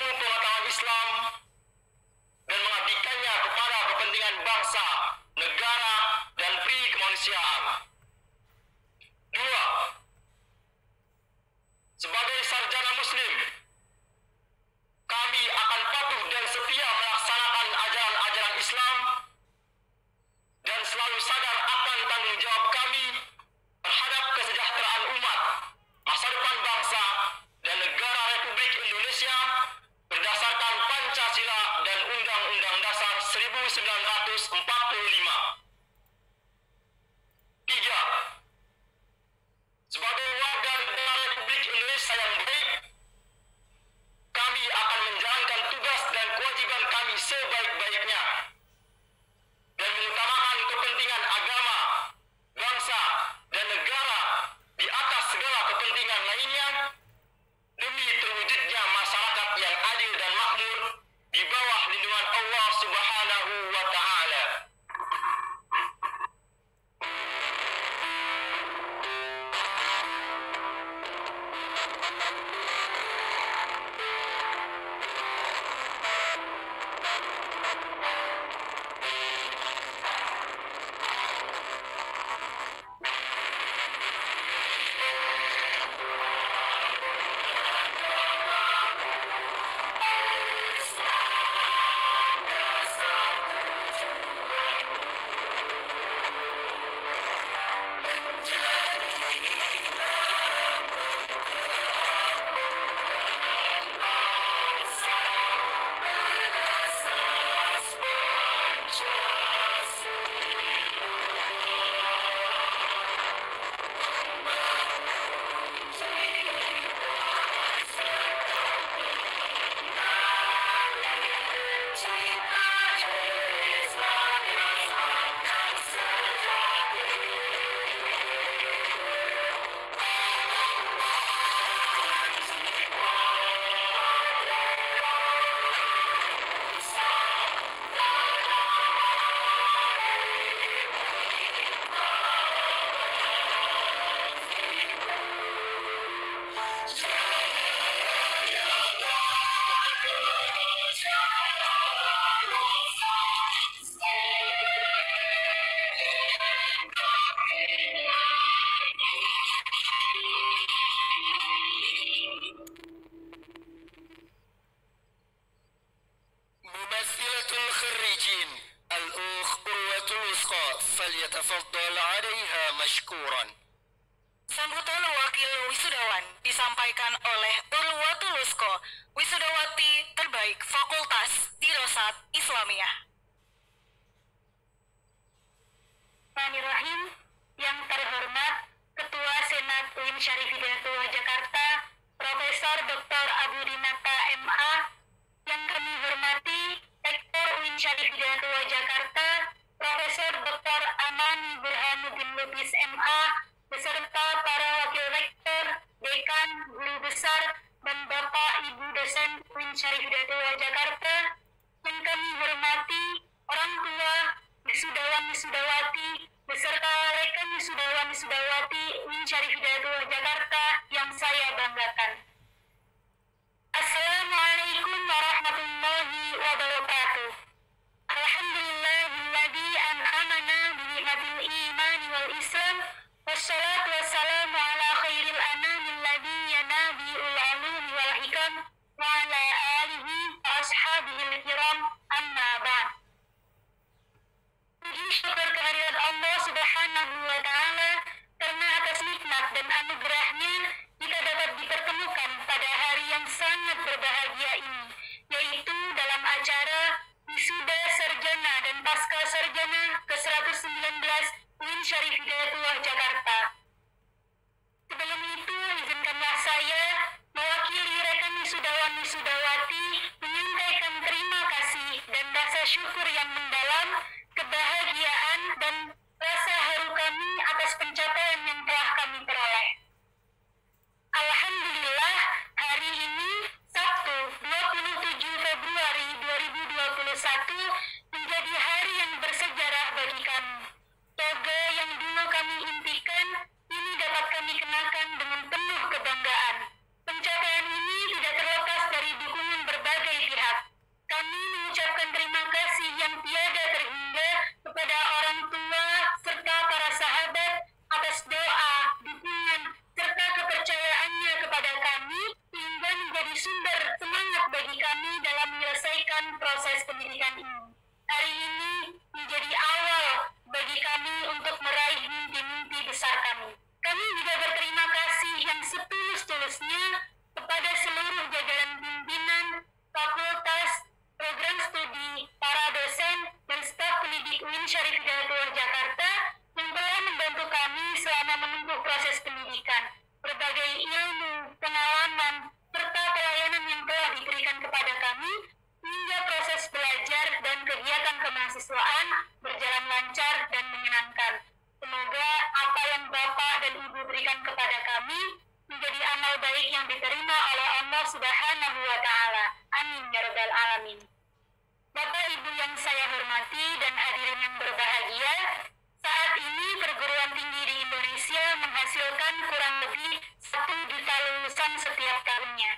Islam dan selalu sadar akan tanggung jawab kami terhadap kesejahteraan umat, masa depan bangsa, dan negara Republik Indonesia berdasarkan Pancasila dan Undang-Undang Dasar 1945. 3. Sebagai warga negara Republik Indonesia yang baik, kami akan menjalankan tugas dan kewajiban kami sebaik-baiknya dan mengutamakan kepentingan agama, bangsa, dan negara di atas segala kepentingan lainnya demi terwujudnya masyarakat yang adil dan makmur di bawah lindungan Allah Subhanahu wa Ta'ala. ممثلة الخريجين الأخ أروة الوثقى فليتفضل عليها مشكورا. Sambutan wakil wisudawan disampaikan oleh Urwatul Wusko, wisudawati terbaik Fakultas Dirosat Islamiyah. Bismillahirrahmanirrahim. Yang terhormat Ketua Senat UIN Syarif Hidayatullah Jakarta, Profesor Dr. Abu Dinata MA. Yang kami hormati Rektor UIN Syarif Hidayatullah Jakarta, Profesor Dr. Amani Burhanuddin Lubis MA, beserta para wakil rektor, dekan, guru besar, dan Bapak Ibu dosen UIN Syarif Hidayatullah Jakarta. Yang kami hormati orang tua, wisudawan-wisudawati, beserta rekan wisudawan-wisudawati UIN Syarif Hidayatullah Jakarta yang saya banggakan. Assalamualaikum warahmatullahi wabarakatuh. Alhamdulillahilladzi an'amana bi ni'matil imani wal islam. Wassalatu wassalamu ala khairil anamil ladzi yanabi'ul ulumi wal hikam wa ala alihi wa ashabihil kiram, amma ba'd. Puji syukur kehadirat Allah Subhanahu wa Ta'ala karena atas nikmat dan anugerahnya kita dapat dipertemukan pada hari yang sangat berbahagia ini, yaitu dalam acara Wisuda Sarjana dan Pasca Sarjana ke-119 UIN Syarif Hidayatullah Jakarta. Sebelum itu, izinkanlah saya mewakili rekan wisudawan-wisudawati menyampaikan terima kasih dan rasa syukur yang mendalam, kebahagiaan dan rasa haru kami atas pencapaian yang telah kami peroleh. Alhamdulillah, hari ini Sabtu 27 Februari 2021 menjadi hari yang bersejarah bagi kami. Toga yang dulu kami impikan ini dapat kami kenakan dengan penuh kebanggaan. Pencapaian ini tidak terlepas dari dukungan berbagai pihak. Kami mengucapkan terima kasih yang tiada terhingga kepada orang tua serta para sahabat atas doa, dukungan, serta kepercayaannya kepada kami hingga menjadi sumber semangat bagi kami dalam menyelesaikan proses pendidikan ini. Hari ini menjadi awal bagi kami untuk meraih mimpi-mimpi besar kami. Kami juga berterima kasih yang setulus-tulusnya kepada seluruh jajaran pimpinan, fakultas, program studi, para dosen, dan staf pendidik UIN Syarif Hidayatullah Jakarta yang telah membantu kami selama menempuh proses pendidikan. Berbagai ilmu, pengalaman, serta pelayanan yang telah diberikan kepada kami hingga proses belajar dan kegiatan kemahasiswaan berjalan lancar dan menyenangkan. Semoga apa yang Bapak dan Ibu berikan kepada kami menjadi amal baik yang diterima oleh Allah Subhanahu wa Ta'ala. Amin ya Rabbal Alamin. Bapak Ibu yang saya hormati dan hadirin yang berbahagia, saat ini perguruan tinggi di Indonesia menghasilkan kurang lebih 1 juta lulusan setiap tahunnya.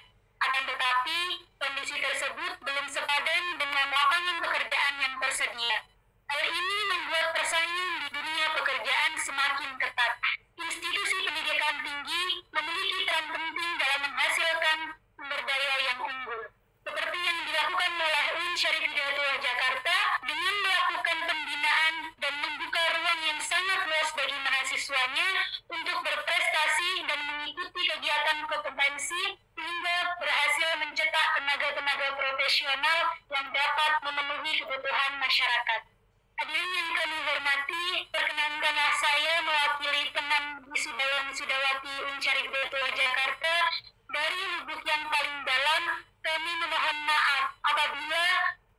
Akan tetapi, kondisi tersebut belum sepadan dengan lapangan pekerjaan yang tersedia. Hal ini membuat persaingan di dunia pekerjaan semakin ketat. Institusi pendidikan tinggi memiliki peran penting dalam menghasilkan sumber daya yang unggul. Seperti yang dilakukan oleh UIN Syarif Hidayatullah Jakarta dengan melakukan pembinaan dan membuka ruang yang sangat luas bagi mahasiswanya untuk berprestasi dan mengikuti kegiatan kompetensi sehingga berhasil mencetak tenaga-tenaga profesional yang dapat memenuhi kebutuhan masyarakat. Hadirin yang kami hormati, perkenankanlah saya mewakili teman wisudawan-wisudawati UIN Syarif Hidayatullah Jakarta dari lubuk yang paling dalam. Kami memohon maaf apabila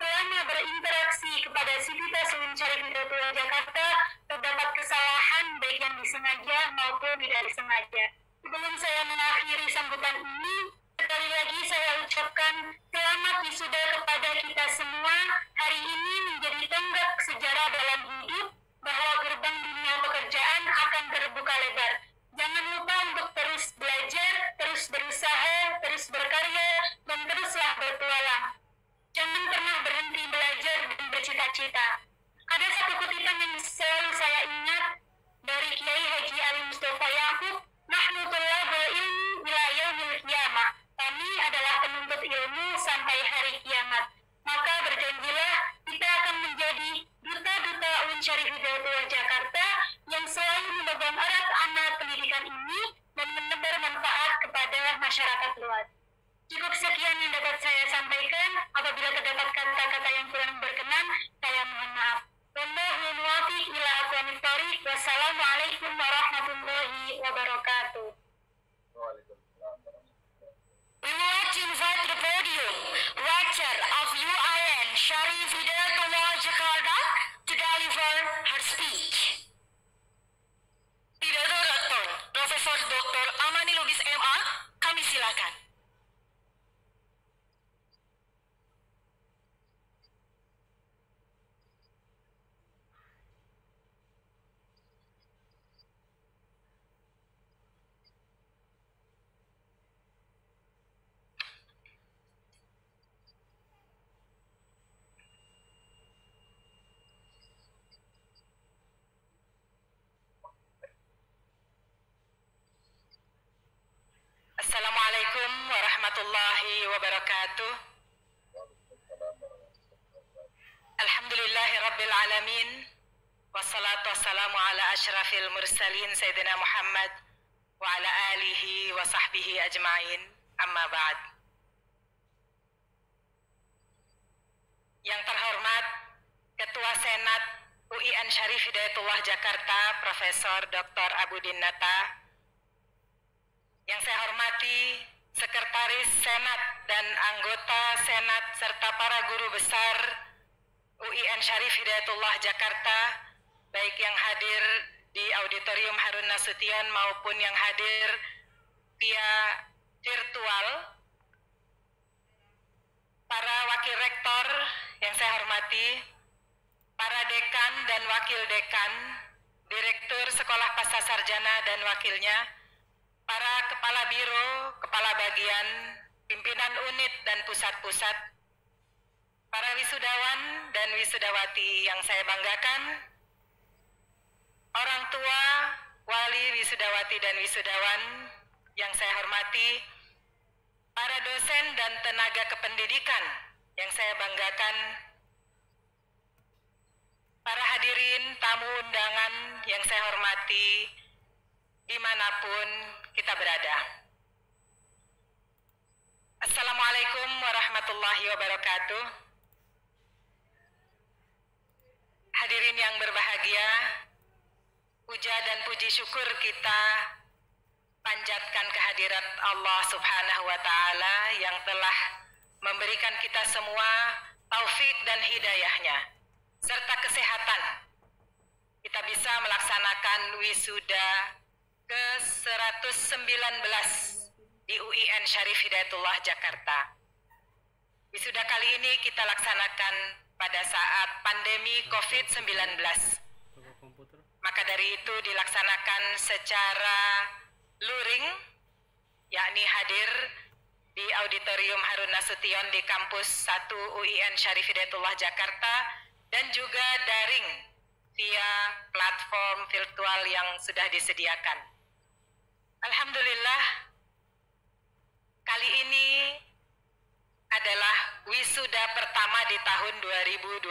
selama berinteraksi kepada Sivitas UIN Syarif Hidayatullah Jakarta terdapat kesalahan baik yang disengaja maupun tidak disengaja. Sebelum saya mengakhiri sambutan ini, sekali lagi saya ucapkan selamat wisuda kepada kita semua. Hari ini menjadi tonggak sejarah dalam hidup bahwa gerbang dunia pekerjaan akan terbuka lebar. Jangan lupa untuk terus belajar, terus berusaha, terus berkarya, dan teruslah bertualang. Jangan pernah berhenti belajar dan bercita-cita. Ada satu kutipan yang selalu saya ingat dari Kiai Haji Ali Mustafa Yaakob, "Nahnu tullabul ilmi ila yaumil qiyamah." Kami adalah penuntut ilmu sampai hari kiamat. Maka berjanjilah kita akan menjadi duta-duta UIN Syarif Hidayatullah Jakarta yang selalu memegang erat amanat pendidikan ini dan menebar manfaat kepada masyarakat luas. Cukup sekian yang dapat saya sampaikan. Apabila terdapat kata-kata yang kurang berkenan, saya mohon maaf. Wallahu muwaffiq ila aqwamit thoriq. Wassalamualaikum warahmatullahi wabarakatuh. We would like to invite to the podium Rector of UIN Syarif Hidayatullah Jakarta to deliver her speech. Pidato Rektor Profesor Dr. Amani Lubis MA, kami silakan. Assalamualaikum warahmatullahi wabarakatuh. Alhamdulillahi rabbil alamin. Wassalatu wassalamu ala asyrafil mursalin Sayyidina Muhammad wa ala alihi wa sahbihi ajma'in. Amma ba'd. Yang terhormat Ketua Senat UIN Syarif Hidayatullah Jakarta Profesor Dr. Abudin Nata, yang saya hormati Sekretaris Senat dan anggota Senat serta para guru besar UIN Syarif Hidayatullah Jakarta, baik yang hadir di Auditorium Harun Nasution maupun yang hadir via virtual, para wakil rektor yang saya hormati, para dekan dan wakil dekan, direktur sekolah pasca sarjana dan wakilnya, para kepala biro, kepala bagian, pimpinan unit dan pusat-pusat, para wisudawan dan wisudawati yang saya banggakan, orang tua, wali wisudawati dan wisudawan yang saya hormati, para dosen dan tenaga kependidikan yang saya banggakan, para hadirin, tamu undangan yang saya hormati, dimanapun kita berada. Assalamualaikum warahmatullahi wabarakatuh. Hadirin yang berbahagia, puja dan puji syukur kita panjatkan kehadirat Allah Subhanahu wa Ta'ala yang telah memberikan kita semua taufik dan hidayahnya serta kesehatan. Kita bisa melaksanakan wisuda ke-119 di UIN Syarif Hidayatullah Jakarta. Wisuda kali ini kita laksanakan pada saat pandemi COVID-19. Maka dari itu dilaksanakan secara luring, yakni hadir di Auditorium Harun Nasution di kampus 1 UIN Syarif Hidayatullah Jakarta dan juga daring via platform virtual yang sudah disediakan. Alhamdulillah, kali ini adalah wisuda pertama di tahun 2021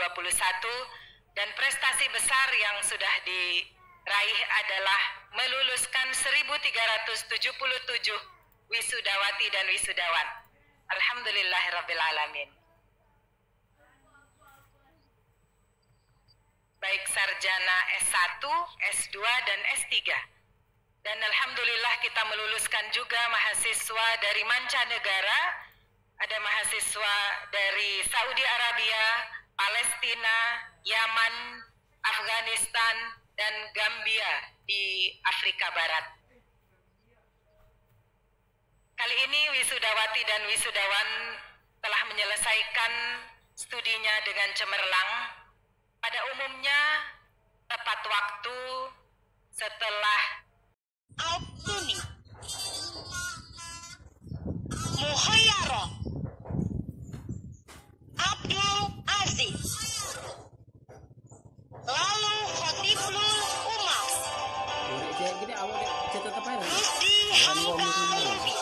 dan prestasi besar yang sudah diraih adalah meluluskan 1.377 wisudawati dan wisudawan. Alhamdulillahirrabbilalamin. Baik sarjana S1, S2, dan S3. Dan alhamdulillah kita meluluskan juga mahasiswa dari mancanegara. Ada mahasiswa dari Saudi Arabia, Palestina, Yaman, Afghanistan, dan Gambia di Afrika Barat. Kali ini wisudawati dan wisudawan telah menyelesaikan studinya dengan cemerlang. Pada umumnya tepat waktu setelah Al-Tuni, Muhayyara, Abdul Aziz, lalu Khatibul Umar, Rusdi Hamka Lubis,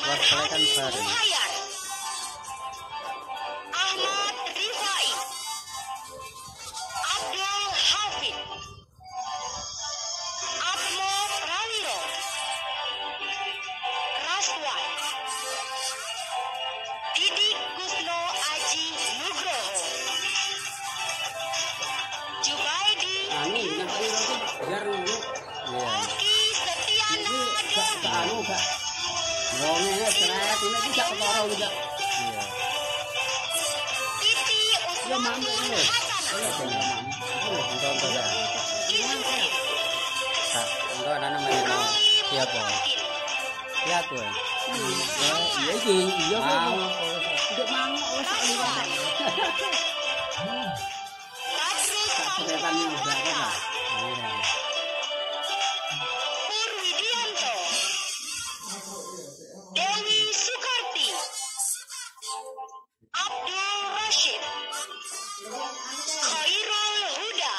Marhadi Muhayyar, Ahmad Rifai, Abdul Hafid, Atmo Prawiro, Raswan, Didik Kusno Aji Nugroho, Jubaidi Oki Setiana Dewi, Titi Uswatun Hasanah, Ismail, Siapa? Martin, Siapa? Raswan, Badrus Samsudin, Purwidianto, Dewi Sukarti, Abdul Rashid, Khairul Huda,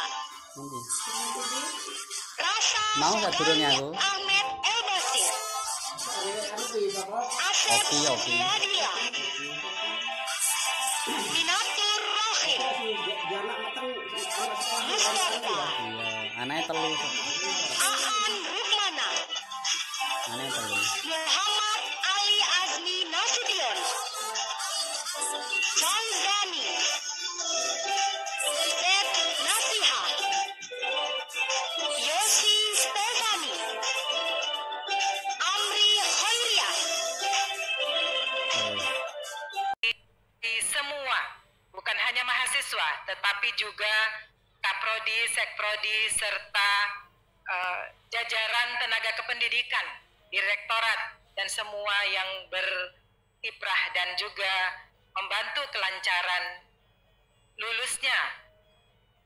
Rasa Mau nggak turunnya, Bu? Ahmed Elbasir, Asep Oki. Yadila, Minatur Rohim, Mustafa, Iya, anaknya telu. Aan Rukmana, Anaknya telu. Muhammad Ali Azmi Nasution, Sanzani, Zed Nasiha, Yosi Stefani, Amri Khairiah, di semua, bukan hanya mahasiswa, tetapi juga Kaprodi, Sekprodi, serta jajaran tenaga kependidikan, direktorat, dan semua yang berkiprah dan juga membantu kelancaran lulusnya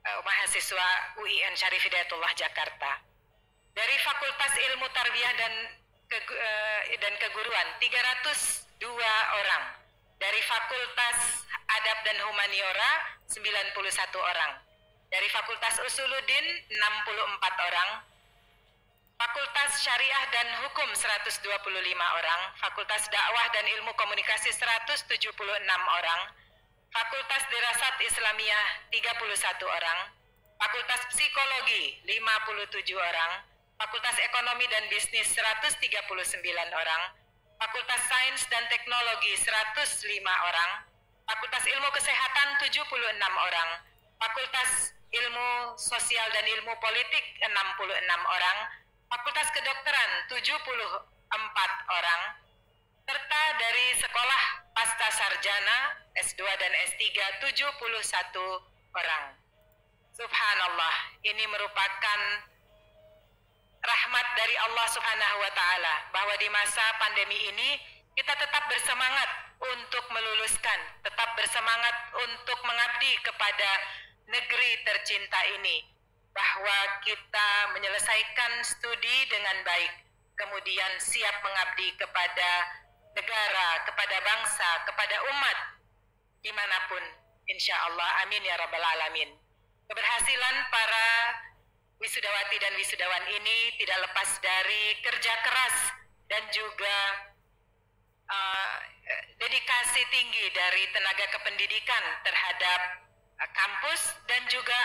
mahasiswa UIN Syarif Hidayatullah Jakarta. Dari Fakultas Ilmu Tarbiyah dan Keguruan 302 orang. Dari Fakultas Adab dan Humaniora 91 orang. Dari Fakultas Usuluddin 64 orang. Fakultas Syariah dan Hukum 125 orang. Fakultas Dakwah dan Ilmu Komunikasi 176 orang. Fakultas Dirasat Islamiyah 31 orang, Fakultas Psikologi 57 orang, Fakultas Ekonomi dan Bisnis 139 orang, Fakultas Sains dan Teknologi 105 orang, Fakultas Ilmu Kesehatan 76 orang, Fakultas Ilmu Sosial dan Ilmu Politik 66 orang, Fakultas Kedokteran 74 orang, serta dari Sekolah Pasca Sarjana S2 dan S3 71 orang. Subhanallah, ini merupakan rahmat dari Allah Subhanahu wa Ta'ala, bahwa di masa pandemi ini kita tetap bersemangat untuk meluluskan, tetap bersemangat untuk mengabdi kepada negeri tercinta ini, bahwa kita menyelesaikan studi dengan baik, kemudian siap mengabdi kepada negara, kepada bangsa, kepada umat, dimanapun, insya Allah, amin ya rabbal alamin. Keberhasilan para wisudawati dan wisudawan ini tidak lepas dari kerja keras dan juga dedikasi tinggi dari tenaga kependidikan terhadap kampus, dan juga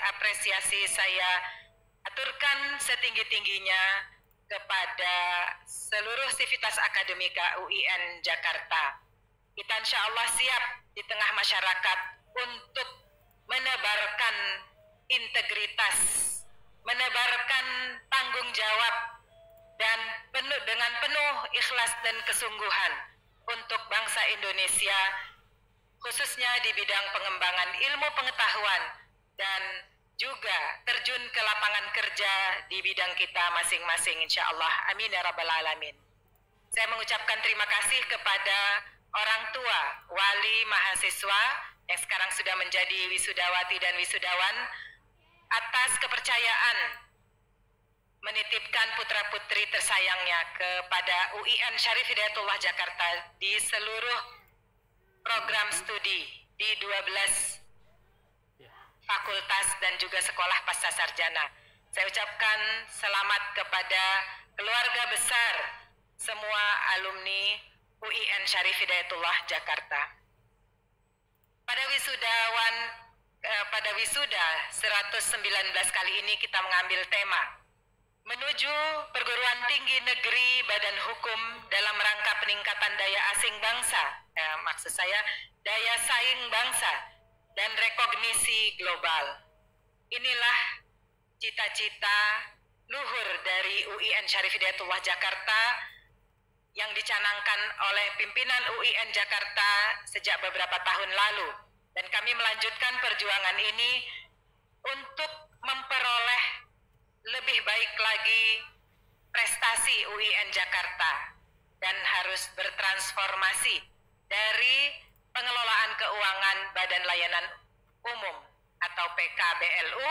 apresiasi saya aturkan setinggi-tingginya kepada seluruh sivitas akademika UIN Jakarta. Kita insya Allah siap di tengah masyarakat untuk menebarkan integritas, menebarkan tanggung jawab, dan dengan penuh ikhlas dan kesungguhan untuk bangsa Indonesia, khususnya di bidang pengembangan ilmu pengetahuan dan juga terjun ke lapangan kerja di bidang kita masing-masing, insya Allah, amin ya rabbal alamin. Saya mengucapkan terima kasih kepada orang tua, wali, mahasiswa yang sekarang sudah menjadi wisudawati dan wisudawan atas kepercayaan menitipkan putra-putri tersayangnya kepada UIN Syarif Hidayatullah Jakarta di seluruh program studi di 12 fakultas dan juga sekolah pasca sarjana. Saya ucapkan selamat kepada keluarga besar semua alumni UIN Syarif Hidayatullah Jakarta. Pada wisuda 119 kali ini kita mengambil tema menuju perguruan tinggi negeri badan hukum dalam rangka peningkatan daya asing bangsa, maksud saya daya saing bangsa dan rekognisi global. Inilah cita-cita luhur dari UIN Syarif Hidayatullah Jakarta yang dicanangkan oleh pimpinan UIN Jakarta sejak beberapa tahun lalu, dan kami melanjutkan perjuangan ini untuk memperoleh lebih baik lagi prestasi UIN Jakarta, dan harus bertransformasi dari pengelolaan keuangan Badan Layanan Umum atau PKBLU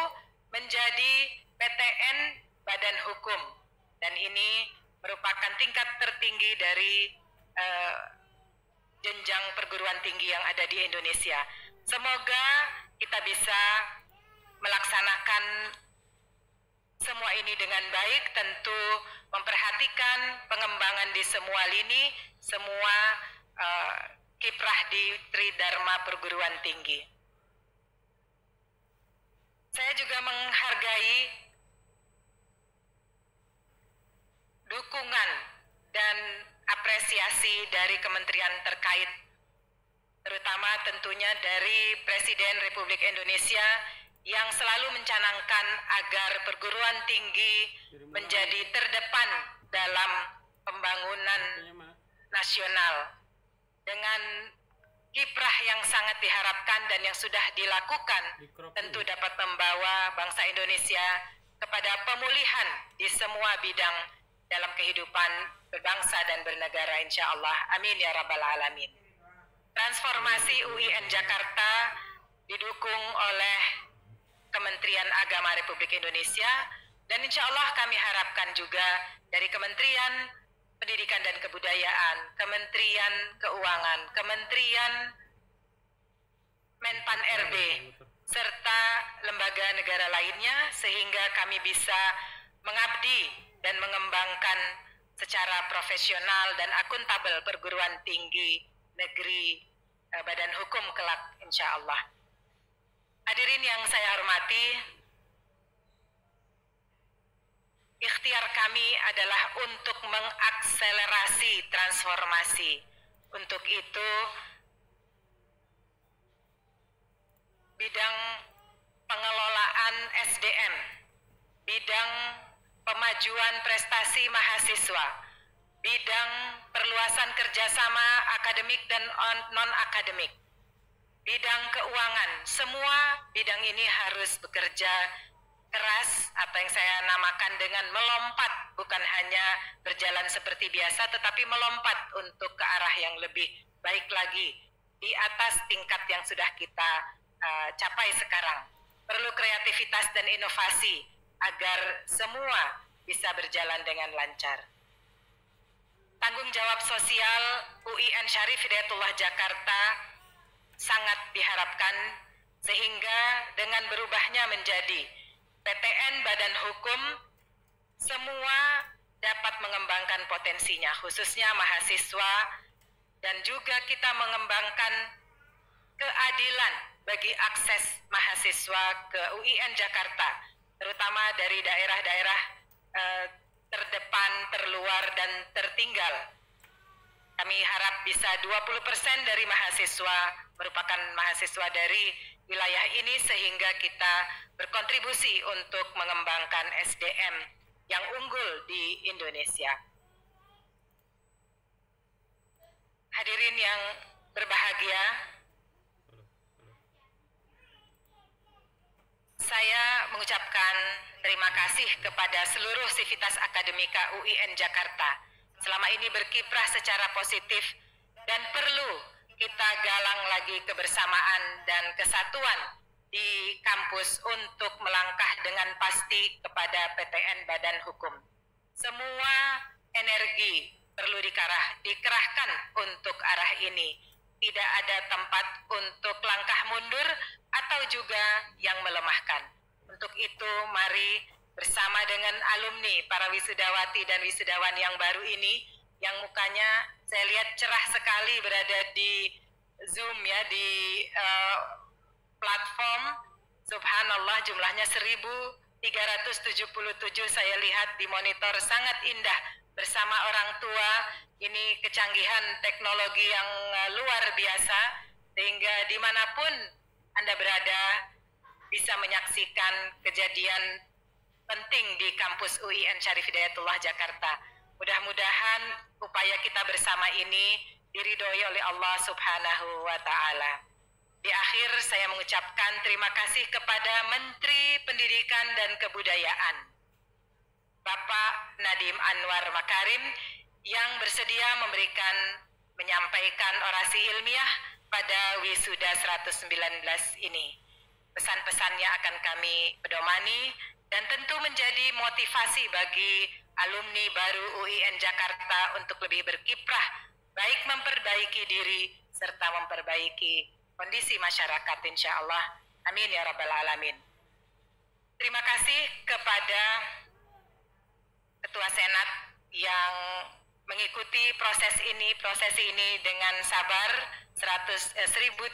menjadi PTN Badan Hukum, dan ini merupakan tingkat tertinggi dari jenjang perguruan tinggi yang ada di Indonesia. Semoga kita bisa melaksanakan semua ini dengan baik, tentu memperhatikan pengembangan di semua lini, semua kiprah di Tridharma perguruan tinggi. Saya juga menghargai dukungan dan apresiasi dari kementerian terkait, terutama tentunya dari Presiden Republik Indonesia yang selalu mencanangkan agar perguruan tinggi menjadi terdepan dalam pembangunan nasional, dengan kiprah yang sangat diharapkan dan yang sudah dilakukan tentu dapat membawa bangsa Indonesia kepada pemulihan di semua bidang dalam kehidupan berbangsa dan bernegara, insya Allah, amin ya rabbal alamin. Transformasi UIN Jakarta didukung oleh Kementerian Agama Republik Indonesia, dan insya Allah kami harapkan juga dari Kementerian Pendidikan dan Kebudayaan, Kementerian Keuangan, Kementerian Menpan RB, serta lembaga negara lainnya, sehingga kami bisa mengabdi dan mengembangkan secara profesional dan akuntabel perguruan tinggi negeri badan hukum kelak insya Allah. Hadirin yang saya hormati, ikhtiar kami adalah untuk mengakselerasi transformasi. Untuk itu, bidang pengelolaan SDM, bidang pemajuan prestasi mahasiswa, bidang perluasan kerjasama akademik dan non-akademik, bidang keuangan, semua bidang ini harus bekerja keras, apa yang saya namakan dengan melompat, bukan hanya berjalan seperti biasa, tetapi melompat untuk ke arah yang lebih baik lagi, di atas tingkat yang sudah kita capai sekarang. Perlu kreativitas dan inovasi, agar semua bisa berjalan dengan lancar. Tanggung jawab sosial UIN Syarif Hidayatullah Jakarta sangat diharapkan, sehingga dengan berubahnya menjadi PTN Badan Hukum, semua dapat mengembangkan potensinya, khususnya mahasiswa, dan juga kita mengembangkan keadilan bagi akses mahasiswa ke UIN Jakarta, terutama dari daerah-daerah terdepan, terluar, dan tertinggal. Kami harap bisa 20% dari mahasiswa merupakan mahasiswa dari wilayah ini, sehingga kita berkontribusi untuk mengembangkan SDM yang unggul di Indonesia. Hadirin yang berbahagia, saya mengucapkan terima kasih kepada seluruh sivitas akademika UIN Jakarta. Selama ini berkiprah secara positif, dan perlu kita galang lagi kebersamaan dan kesatuan di kampus untuk melangkah dengan pasti kepada PTN Badan Hukum. Semua energi perlu dikerahkan untuk arah ini. Tidak ada tempat untuk langkah mundur atau juga yang melemahkan. Untuk itu, mari bersama dengan alumni, para wisudawati dan wisudawan yang baru ini, yang mukanya saya lihat cerah sekali berada di Zoom ya, di platform. Subhanallah, jumlahnya 1.377 saya lihat di monitor, sangat indah bersama orang tua. Ini kecanggihan teknologi yang luar biasa, sehingga dimanapun Anda berada bisa menyaksikan kejadian penting di kampus UIN Syarif Hidayatullah Jakarta. Mudah-mudahan upaya kita bersama ini diridhoi oleh Allah Subhanahu wa Ta'ala. Di akhir saya mengucapkan terima kasih kepada Menteri Pendidikan dan Kebudayaan, Bapak Nadiem Anwar Makarim, yang bersedia menyampaikan orasi ilmiah pada wisuda 119 ini. Pesan-pesannya akan kami pedomani dan tentu menjadi motivasi bagi alumni baru UIN Jakarta untuk lebih berkiprah, baik memperbaiki diri serta memperbaiki kondisi masyarakat, insya Allah. Amin ya rabbal alamin. Terima kasih kepada Ketua Senat yang mengikuti prosesi ini dengan sabar, 1.377,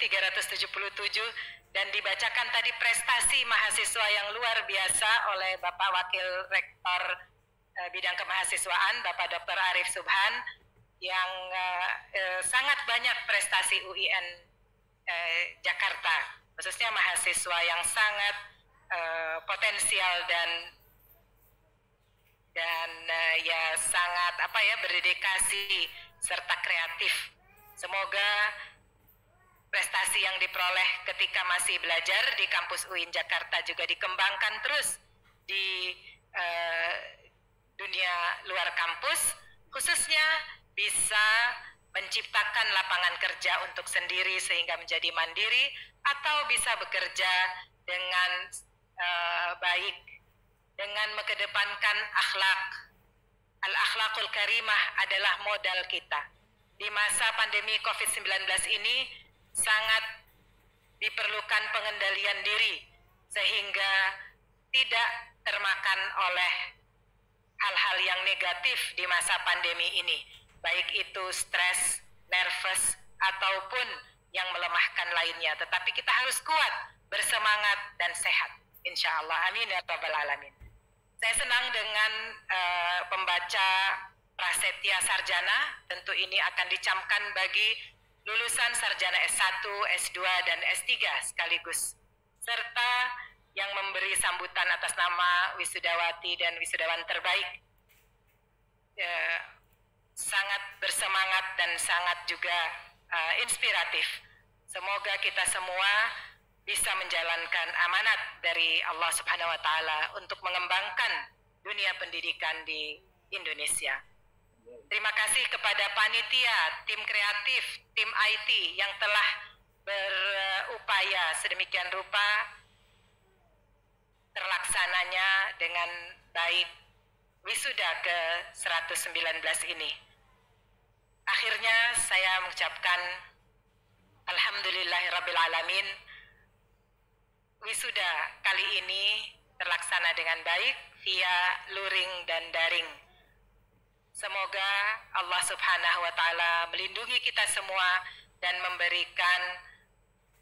dan dibacakan tadi prestasi mahasiswa yang luar biasa oleh Bapak Wakil Rektor Bidang Kemahasiswaan, Bapak Dr. Arif Subhan, yang sangat banyak prestasi UIN Jakarta, khususnya mahasiswa yang sangat potensial dan ya sangat berdedikasi serta kreatif. Semoga prestasi yang diperoleh ketika masih belajar di kampus UIN Jakarta juga dikembangkan terus di dunia luar kampus, khususnya bisa menciptakan lapangan kerja untuk sendiri sehingga menjadi mandiri, atau bisa bekerja dengan baik dengan mengedepankan akhlak. Al-akhlakul karimah adalah modal kita. Di masa pandemi COVID-19 ini sangat diperlukan pengendalian diri sehingga tidak termakan oleh hal-hal yang negatif di masa pandemi ini, baik itu stres, nervous, ataupun yang melemahkan lainnya, tetapi kita harus kuat, bersemangat dan sehat. Insya Allah, amin ya rabbal alamin. Saya senang dengan pembaca prasetya sarjana. Tentu ini akan dicamkan bagi lulusan sarjana S1, S2 dan S3 sekaligus, serta yang memberi sambutan atas nama wisudawati dan wisudawan terbaik. Sangat bersemangat dan sangat juga inspiratif. Semoga kita semua bisa menjalankan amanat dari Allah Subhanahu wa Ta'ala untuk mengembangkan dunia pendidikan di Indonesia. Terima kasih kepada panitia, tim kreatif, tim IT yang telah berupaya sedemikian rupa terlaksananya dengan baik wisuda ke-119 ini. Akhirnya saya mengucapkan alhamdulillahirrabbilalamin, wisuda kali ini terlaksana dengan baik via luring dan daring. Semoga Allah Subhanahu wa Ta'ala melindungi kita semua dan memberikan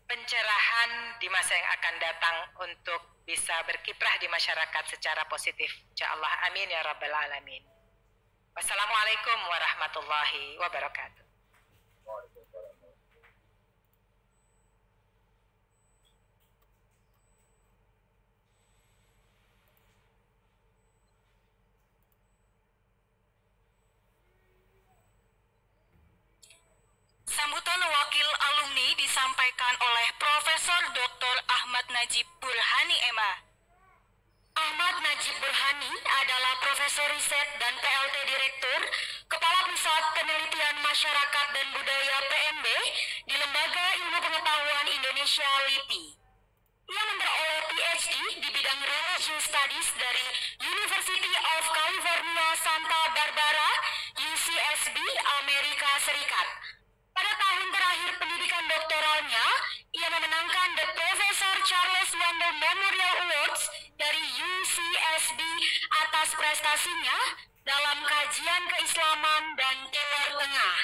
pencerahan di masa yang akan datang untuk bisa berkiprah di masyarakat secara positif. Insyaallah, amin ya rabbal alamin. Wassalamualaikum warahmatullahi wabarakatuh. Sambutan wakil alumni disampaikan oleh Profesor Dr. Ahmad Najib Burhani MA. Ahmad Najib Burhani adalah Profesor Riset dan PLT Direktur, Kepala Pusat Penelitian Masyarakat dan Budaya PMB di Lembaga Ilmu Pengetahuan Indonesia LIPI. Ia memperoleh PhD di bidang Religious Studies dari University of California Santa Barbara, UCSB, Amerika Serikat. Pada tahun terakhir pendidikan doktoralnya, ia memenangkan The Professor Charles Wendell Memorial Awards dari UCSB atas prestasinya dalam kajian keislaman dan Timur Tengah.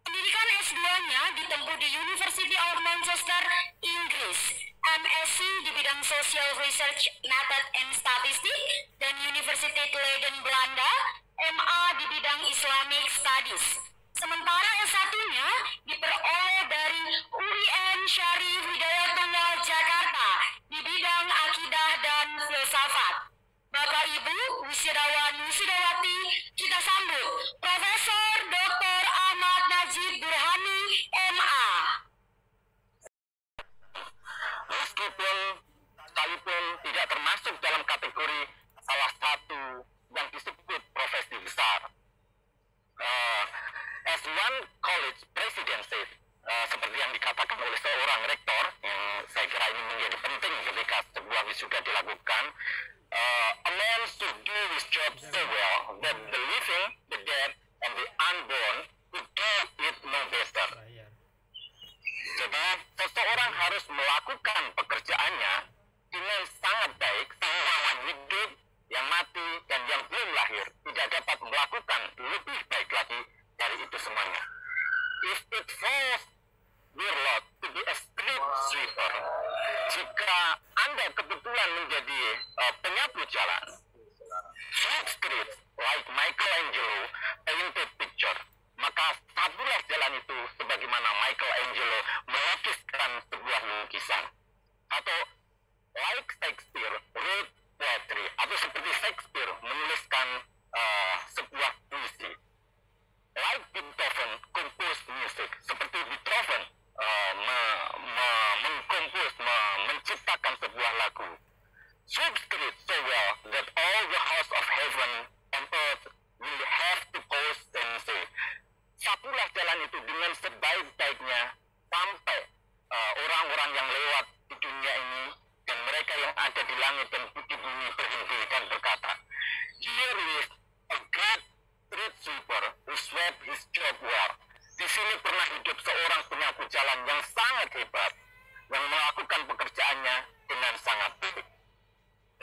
Pendidikan S2-nya ditempuh di University of Manchester, Inggris, MSc di bidang Social Research Method and Statistics, dan University Leiden, Belanda, MA di bidang Islamic Studies. Sementara S1-nya diperoleh dari UIN Syarif Hidayatullah Jakarta di bidang akidah dan filsafat. Bapak Ibu, wisudawan wisudawati, kita sambut Profesor Dr. Ahmad Najib Burhani MA. Meskipun sekalipun tidak termasuk dalam kategori salah satu yang disebut profesi besar, as one college presidency, seperti yang dikatakan oleh seorang rektor, yang saya kira ini menjadi penting ketika sebuah wisuda dilakukan, a man should do his job so well that the living, the dead, and the unborn could do it no better. Jadi seseorang harus melakukan pekerjaannya dengan sangat baik, sehingga yang hidup, yang mati, dan yang belum lahir tidak dapat melakukan lebih baik lagi dari itu semuanya. If it falls your lot to be a street sweeper, jika Anda kebetulan menjadi penyapu jalan, sweep streets like Michelangelo painted picture, maka sapulah jalan itu sebagaimana Michelangelo melukiskan sebuah lukisan. Atau like Shakespeare wrote poetry, atau seperti Shakespeare menuliskan sebuah puisi. Like Beethoven compose music, seperti Beethoven menciptakan sebuah lagu. Sweep streets so well that all the hosts of heaven and earth will have to pause and say, sapulah jalan itu dengan sebaik-baiknya sampai orang-orang yang lewat di dunia ini dan mereka yang ada di langit dan di bumi berhenti dan berkata, here is a great street sweeper who swept his job well. Di sini pernah hidup seorang penyapu jalan yang sangat hebat, yang melakukan pekerjaannya dengan sangat baik.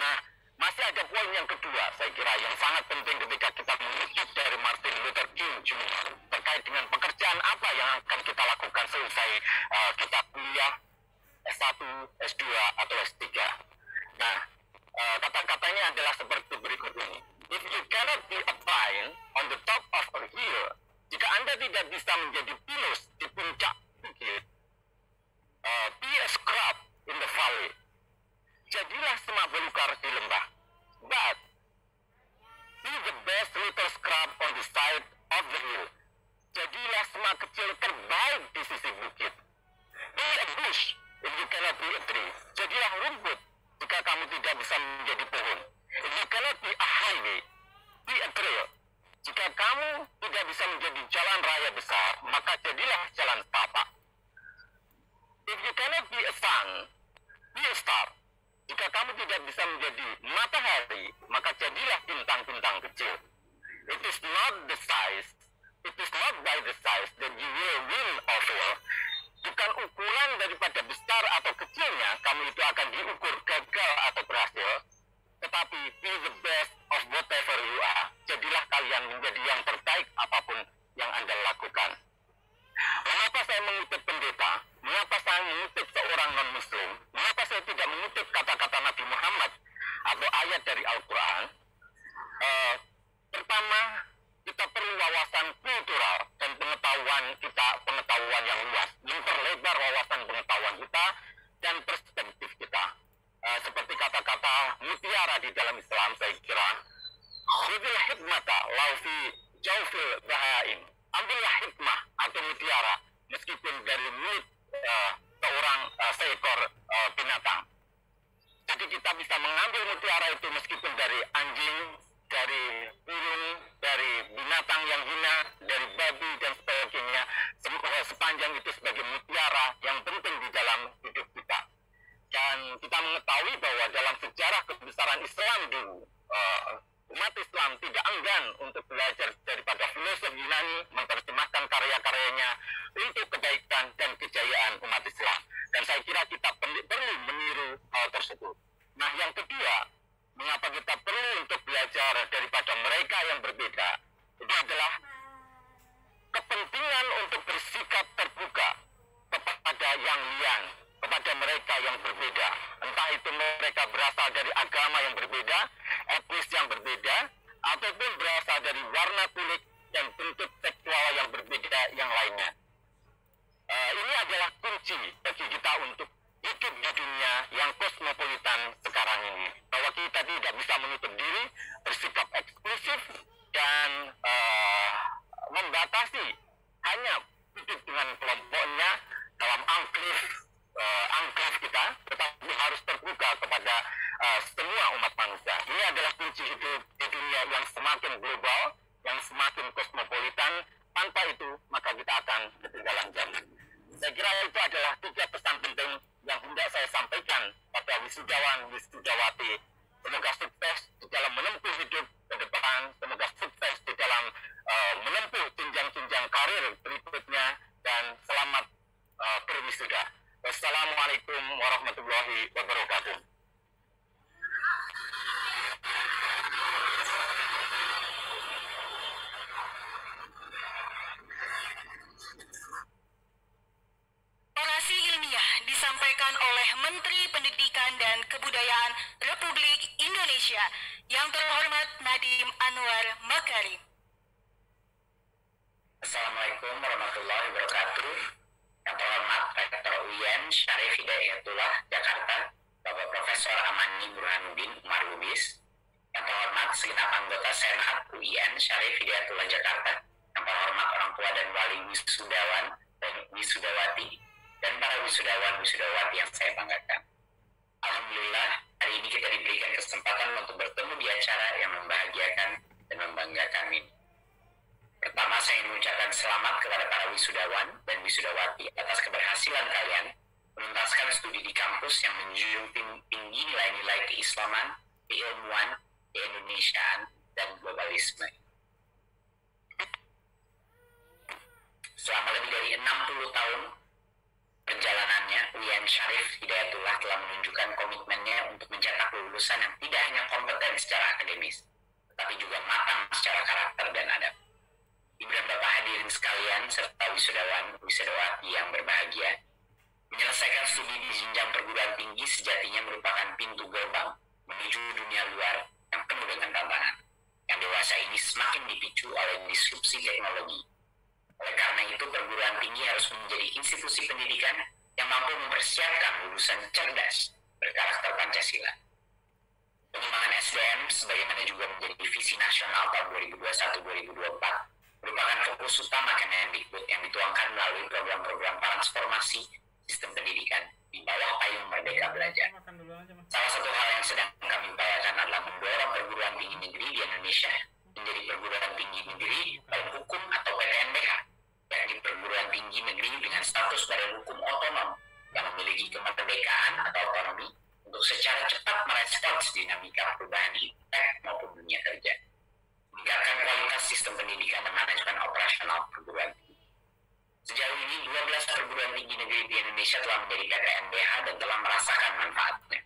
Nah, masih ada poin yang kedua, saya kira, yang sangat penting ketika kita mengutip dari Martin Luther King Jr. terkait dengan pekerjaan apa yang akan kita lakukan selesai kita kuliah S1, S2, atau S3. Nah, kata-katanya adalah seperti berikut ini. If you cannot be a pine on the top of a hill, jika Anda tidak bisa menjadi pinus di puncak bukit, be a scrub in the valley. Jadilah semak belukar di lembah. But be the best little scrub on the side of the hill. Jadilah semak kecil terbaik di sisi bukit. Be a bush if you cannot be a tree. Jadilah rumput jika kamu tidak bisa menjadi pohon. If you cannot be a highway, be a trail. Jika kamu tidak bisa menjadi jalan raya besar, maka jadilah jalan setapak. If you cannot be a sun, be a star. Jika kamu tidak bisa menjadi matahari, maka jadilah bintang-bintang kecil. It is not by the size that you will win or fail. Bukan ukuran daripada besar atau kecilnya kamu itu akan diukur gagal atau berhasil, tetapi be the best of whatever you are. Jadilah kalian menjadi yang terbaik apapun yang Anda lakukan. Mengapa saya mengutip pendeta? Mengapa saya mengutip seorang non-muslim? Mengapa saya tidak mengutip kata-kata Nabi Muhammad atau ayat dari Al-Quran? Pertama, kita perlu wawasan kultural dan pengetahuan yang luas, memperlebar wawasan pengetahuan kita dan perspektif kita. Seperti kata-kata mutiara di dalam Islam, saya kira, khudil hikmata lau fi jawfil bahaim. Ambillah hikmah atau mutiara meskipun dari mulut seekor binatang. Jadi kita bisa mengambil mutiara itu meskipun dari anjing, dari burung, dari binatang yang hina, dari babi dan sebagainya. Sepanjang itu sebagai mutiara yang penting di dalam hidup kita. Dan kita mengetahui bahwa dalam sejarah kebesaran Islam dulu, umat Islam tidak enggan untuk belajar daripada filosof Yunani, menerjemahkan karya-karyanya untuk kebaikan dan kejayaan umat Islam. Dan saya kira kita perlu meniru hal tersebut. Nah, yang kedua, mengapa kita perlu untuk belajar daripada mereka yang berbeda? Itu adalah kepentingan untuk bersikap terbuka kepada yang lian, kepada mereka yang berbeda. Entah itu mereka berasal dari agama yang berbeda, etnis yang berbeda, ataupun berasal dari warna kulit dan bentuk seksual yang berbeda yang lainnya. Ini adalah kunci bagi kita untuk hidup di dunia yang kosmopolitan sekarang ini. Bahwa kita tidak bisa menutup diri, bersikap eksklusif, dan membatasi hanya hidup dengan kelompoknya dalam angklif kita, tetapi harus terbuka kepada semua umat manusia. Ini adalah kunci hidup di dunia yang semakin global, yang semakin kosmopolitan. Tanpa itu, maka kita akan ketinggalan zaman. Saya kira itu adalah 3 pesan penting yang hendak saya sampaikan pada wisudawan-wisudawati. Semoga sukses di dalam menempuh hidup ke depan, semoga sukses di dalam menempuh jenjang-jenjang karir berikutnya, dan selamat berwisuda. Wassalamualaikum warahmatullahi wabarakatuh. Orasi ilmiah disampaikan oleh Menteri Pendidikan dan Kebudayaan Republik Indonesia yang terhormat Nadiem Anwar Makarim. Assalamualaikum warahmatullahi wabarakatuh. Yang terhormat Rektor UIN Syarif Hidayatullah Jakarta, Bapak Profesor Amani Burhanuddin Umar Lubis. Yang terhormat segenap anggota Senat UIN Syarif Hidayatullah Jakarta. Yang terhormat orang tua dan wali wisudawan dan wisudawati, dan para wisudawan-wisudawati yang saya banggakan. Alhamdulillah, hari ini kita diberikan kesempatan untuk bertemu di acara yang membahagiakan dan membanggakan ini. Pertama, saya ingin mengucapkan selamat kepada para wisudawan dan wisudawati atas keberhasilan kalian menuntaskan studi di kampus yang menjunjung tinggi nilai-nilai keislaman, keilmuan, keindonesiaan, dan globalisme. Selama lebih dari 60 tahun perjalanannya, UIN Syarif Hidayatullah telah menunjukkan komitmennya untuk mencetak lulusan yang tidak hanya kompeten secara akademis, tetapi juga matang secara karakter dan adab. Ibu dan Bapak hadirin sekalian serta wisudawan-wisudawati yang berbahagia, Menyelesaikan studi di jenjang perguruan tinggi sejatinya merupakan pintu gerbang menuju dunia luar yang penuh dengan tantangan. Yang dewasa ini semakin dipicu oleh disrupsi teknologi. Oleh karena itu, perguruan tinggi harus menjadi institusi pendidikan yang mampu mempersiapkan lulusan cerdas berkarakter Pancasila. Pengembangan SDM sebagaimana juga menjadi visi nasional tahun 2021-2024 merupakan fokus utama Kemendikbud yang dituangkan melalui program-program transformasi sistem pendidikan di bawah payung Merdeka Belajar. Salah satu hal yang sedang kami upayakan adalah mendorong perguruan tinggi negeri di Indonesia menjadi perguruan tinggi negeri badan hukum atau PTNBH, yakni perguruan tinggi negeri dengan status badan hukum otonom yang memiliki kemerdekaan atau otonomi untuk secara cepat merespons dinamika perubahan iptek maupun dunia kerja, meningkatkan kualitas sistem pendidikan dan manajemen operasional perguruan tinggi. Sejauh ini 12 perguruan tinggi negeri di Indonesia telah menjadi PTNBH dan telah merasakan manfaatnya.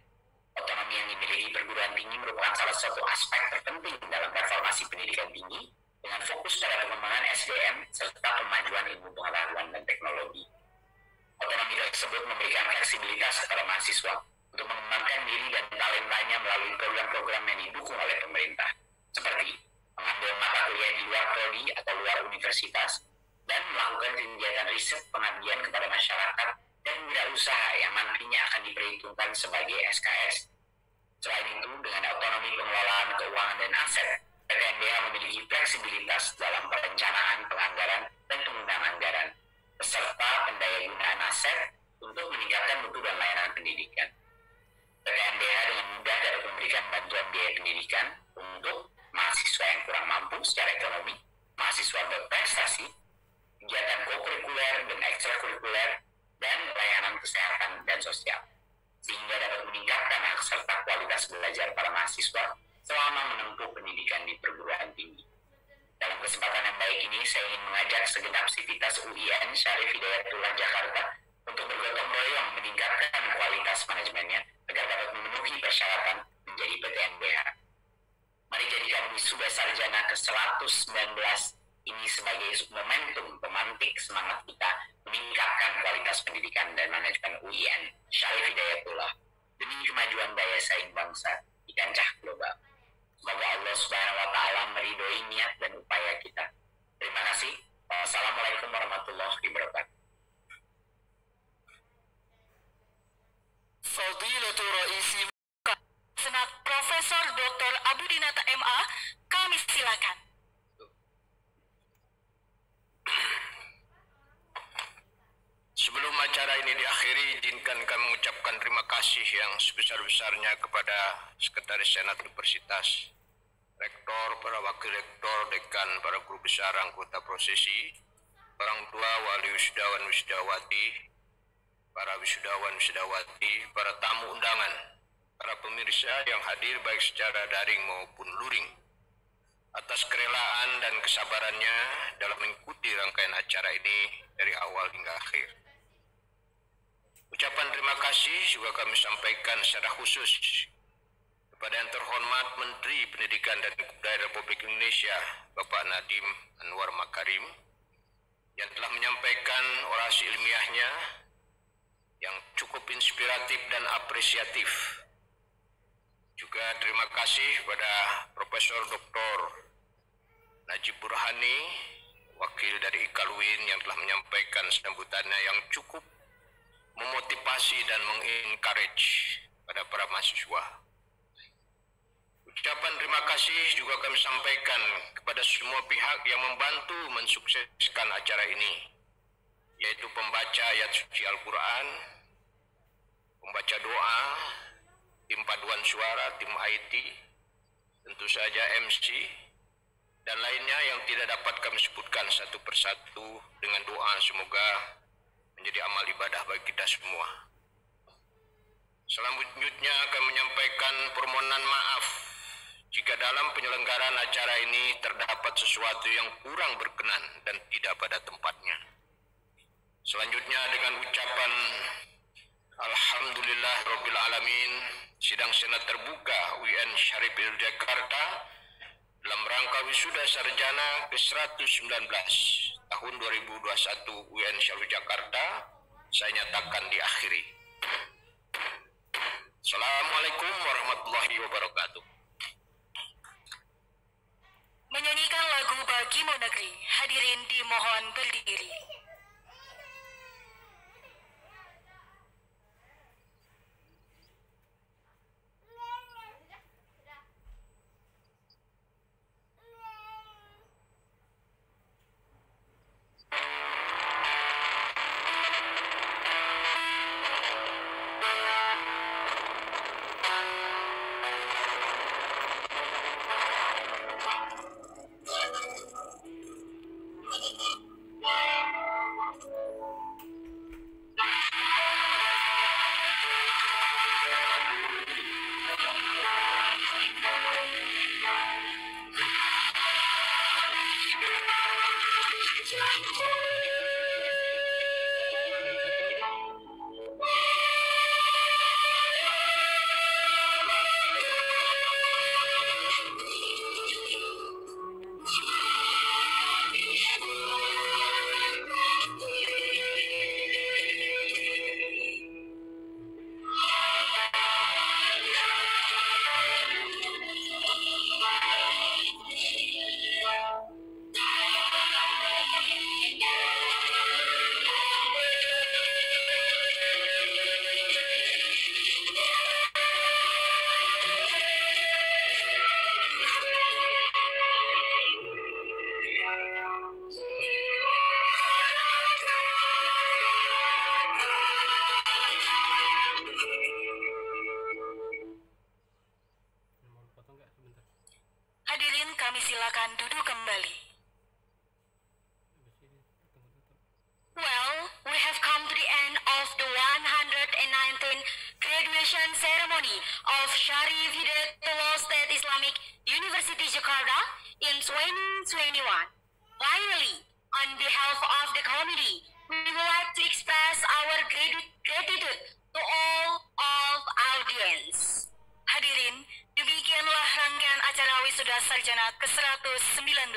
Otonomi yang dimiliki perguruan tinggi merupakan salah satu aspek terpenting dalam reformasi pendidikan tinggi dengan fokus pada pengembangan SDM serta pemajuan ilmu pengetahuan dan teknologi. Otonomi tersebut memberikan fleksibilitas kepada mahasiswa untuk mengembangkan diri dan talentanya melalui program-program yang didukung oleh pemerintah, seperti mengambil mata kuliah di luar prodi atau luar universitas, dan melakukan kegiatan riset pengabdian kepada masyarakat dan wirausaha yang nantinya akan diperhitungkan sebagai SKS. Selain itu, dengan otonomi pengelolaan keuangan dan aset, PTNBH memiliki fleksibilitas dalam perencanaan, penganggaran, dan penggunaan anggaran, beserta pendayagunaan aset untuk meningkatkan mutu dan layanan pendidikan. PTNBH dengan mudah dapat memberikan bantuan biaya pendidikan untuk mahasiswa yang kurang mampu secara ekonomi, mahasiswa berprestasi, kegiatan kokurikuler dan ekstrakurikuler, dan layanan kesehatan dan sosial, sehingga dapat meningkatkan hak serta kualitas belajar para mahasiswa selama menempuh pendidikan di perguruan tinggi. Dalam kesempatan yang baik ini, saya ingin mengajak segenap sivitas UIN Syarif Hidayatullah Jakarta untuk bergotong royong meningkatkan kualitas manajemennya agar dapat memenuhi persyaratan menjadi PTNBH. Mari jadikan wisuda sarjana ke-119 ini sebagai momentum pemantik semangat kita meningkatkan kualitas pendidikan dan manajemen UIN Syarif Hidayatullah demi kemajuan daya saing bangsa di kancah global. Semoga Allah Subhanahu wa Ta'ala meridhoi niat dan upaya kita. Terima kasih. Wassalamualaikum warahmatullahi wabarakatuh. Fadilatul Raisi Senat Profesor Dr. Abudinata MA, kami silakan. Sebelum acara ini diakhiri, izinkan kami mengucapkan terima kasih yang sebesar-besarnya kepada Sekretaris Senat Universitas, Rektor, para Wakil Rektor, Dekan, para Guru Besar, anggota prosesi, orang tua, wali wisudawan wisudawati, para wisudawan wisudawati, para tamu undangan, para pemirsa yang hadir baik secara daring maupun luring, atas kerelaan dan kesabarannya dalam mengikuti rangkaian acara ini dari awal hingga akhir. Ucapan terima kasih juga kami sampaikan secara khusus kepada yang terhormat Menteri Pendidikan dan Kebudayaan Republik Indonesia, Bapak Nadiem Anwar Makarim, yang telah menyampaikan orasi ilmiahnya yang cukup inspiratif dan apresiatif. Juga terima kasih kepada Profesor Dr. Najib Burhani, wakil dari IKALWIN, yang telah menyampaikan sambutannya yang cukup memotivasi dan mengencourage pada para mahasiswa. Ucapan terima kasih juga kami sampaikan kepada semua pihak yang membantu mensukseskan acara ini, yaitu pembaca ayat suci Al-Quran, pembaca doa, tim paduan suara, tim IT, tentu saja MC, dan lainnya yang tidak dapat kami sebutkan satu persatu dengan doa semoga menjadi amal ibadah bagi kita semua. Selanjutnya kami menyampaikan permohonan maaf jika dalam penyelenggaraan acara ini terdapat sesuatu yang kurang berkenan dan tidak pada tempatnya. Selanjutnya dengan ucapan Alhamdulillah Rabbil Alamin, sidang senat terbuka UIN Syarif Jakarta dalam rangka wisuda sarjana ke-119 tahun 2021 UIN Syarif Jakarta saya nyatakan diakhiri. Assalamualaikum warahmatullahi wabarakatuh. Menyanyikan lagu Bagimu Negeri, hadirin dimohon berdiri. Hadirin, kami silakan duduk kembali. Well, we have come to the end of the 119th graduation ceremony of Syarif Hidayatullah State Islamic University Jakarta in 2021. Finally, on behalf of the committee, we would like to express our gratitude to all of audience. Hadirin, demikianlah rangkaian acara wisuda sarjana ke-119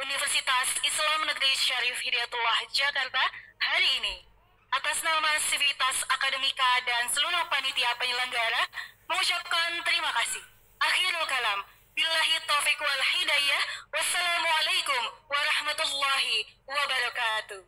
Universitas Islam Negeri Syarif Hidayatullah Jakarta hari ini. Atas nama Sivitas Akademika dan seluruh panitia penyelenggara, mengucapkan terima kasih. Akhirul kalam, billahi taufiq wal hidayah, wassalamualaikum warahmatullahi wabarakatuh.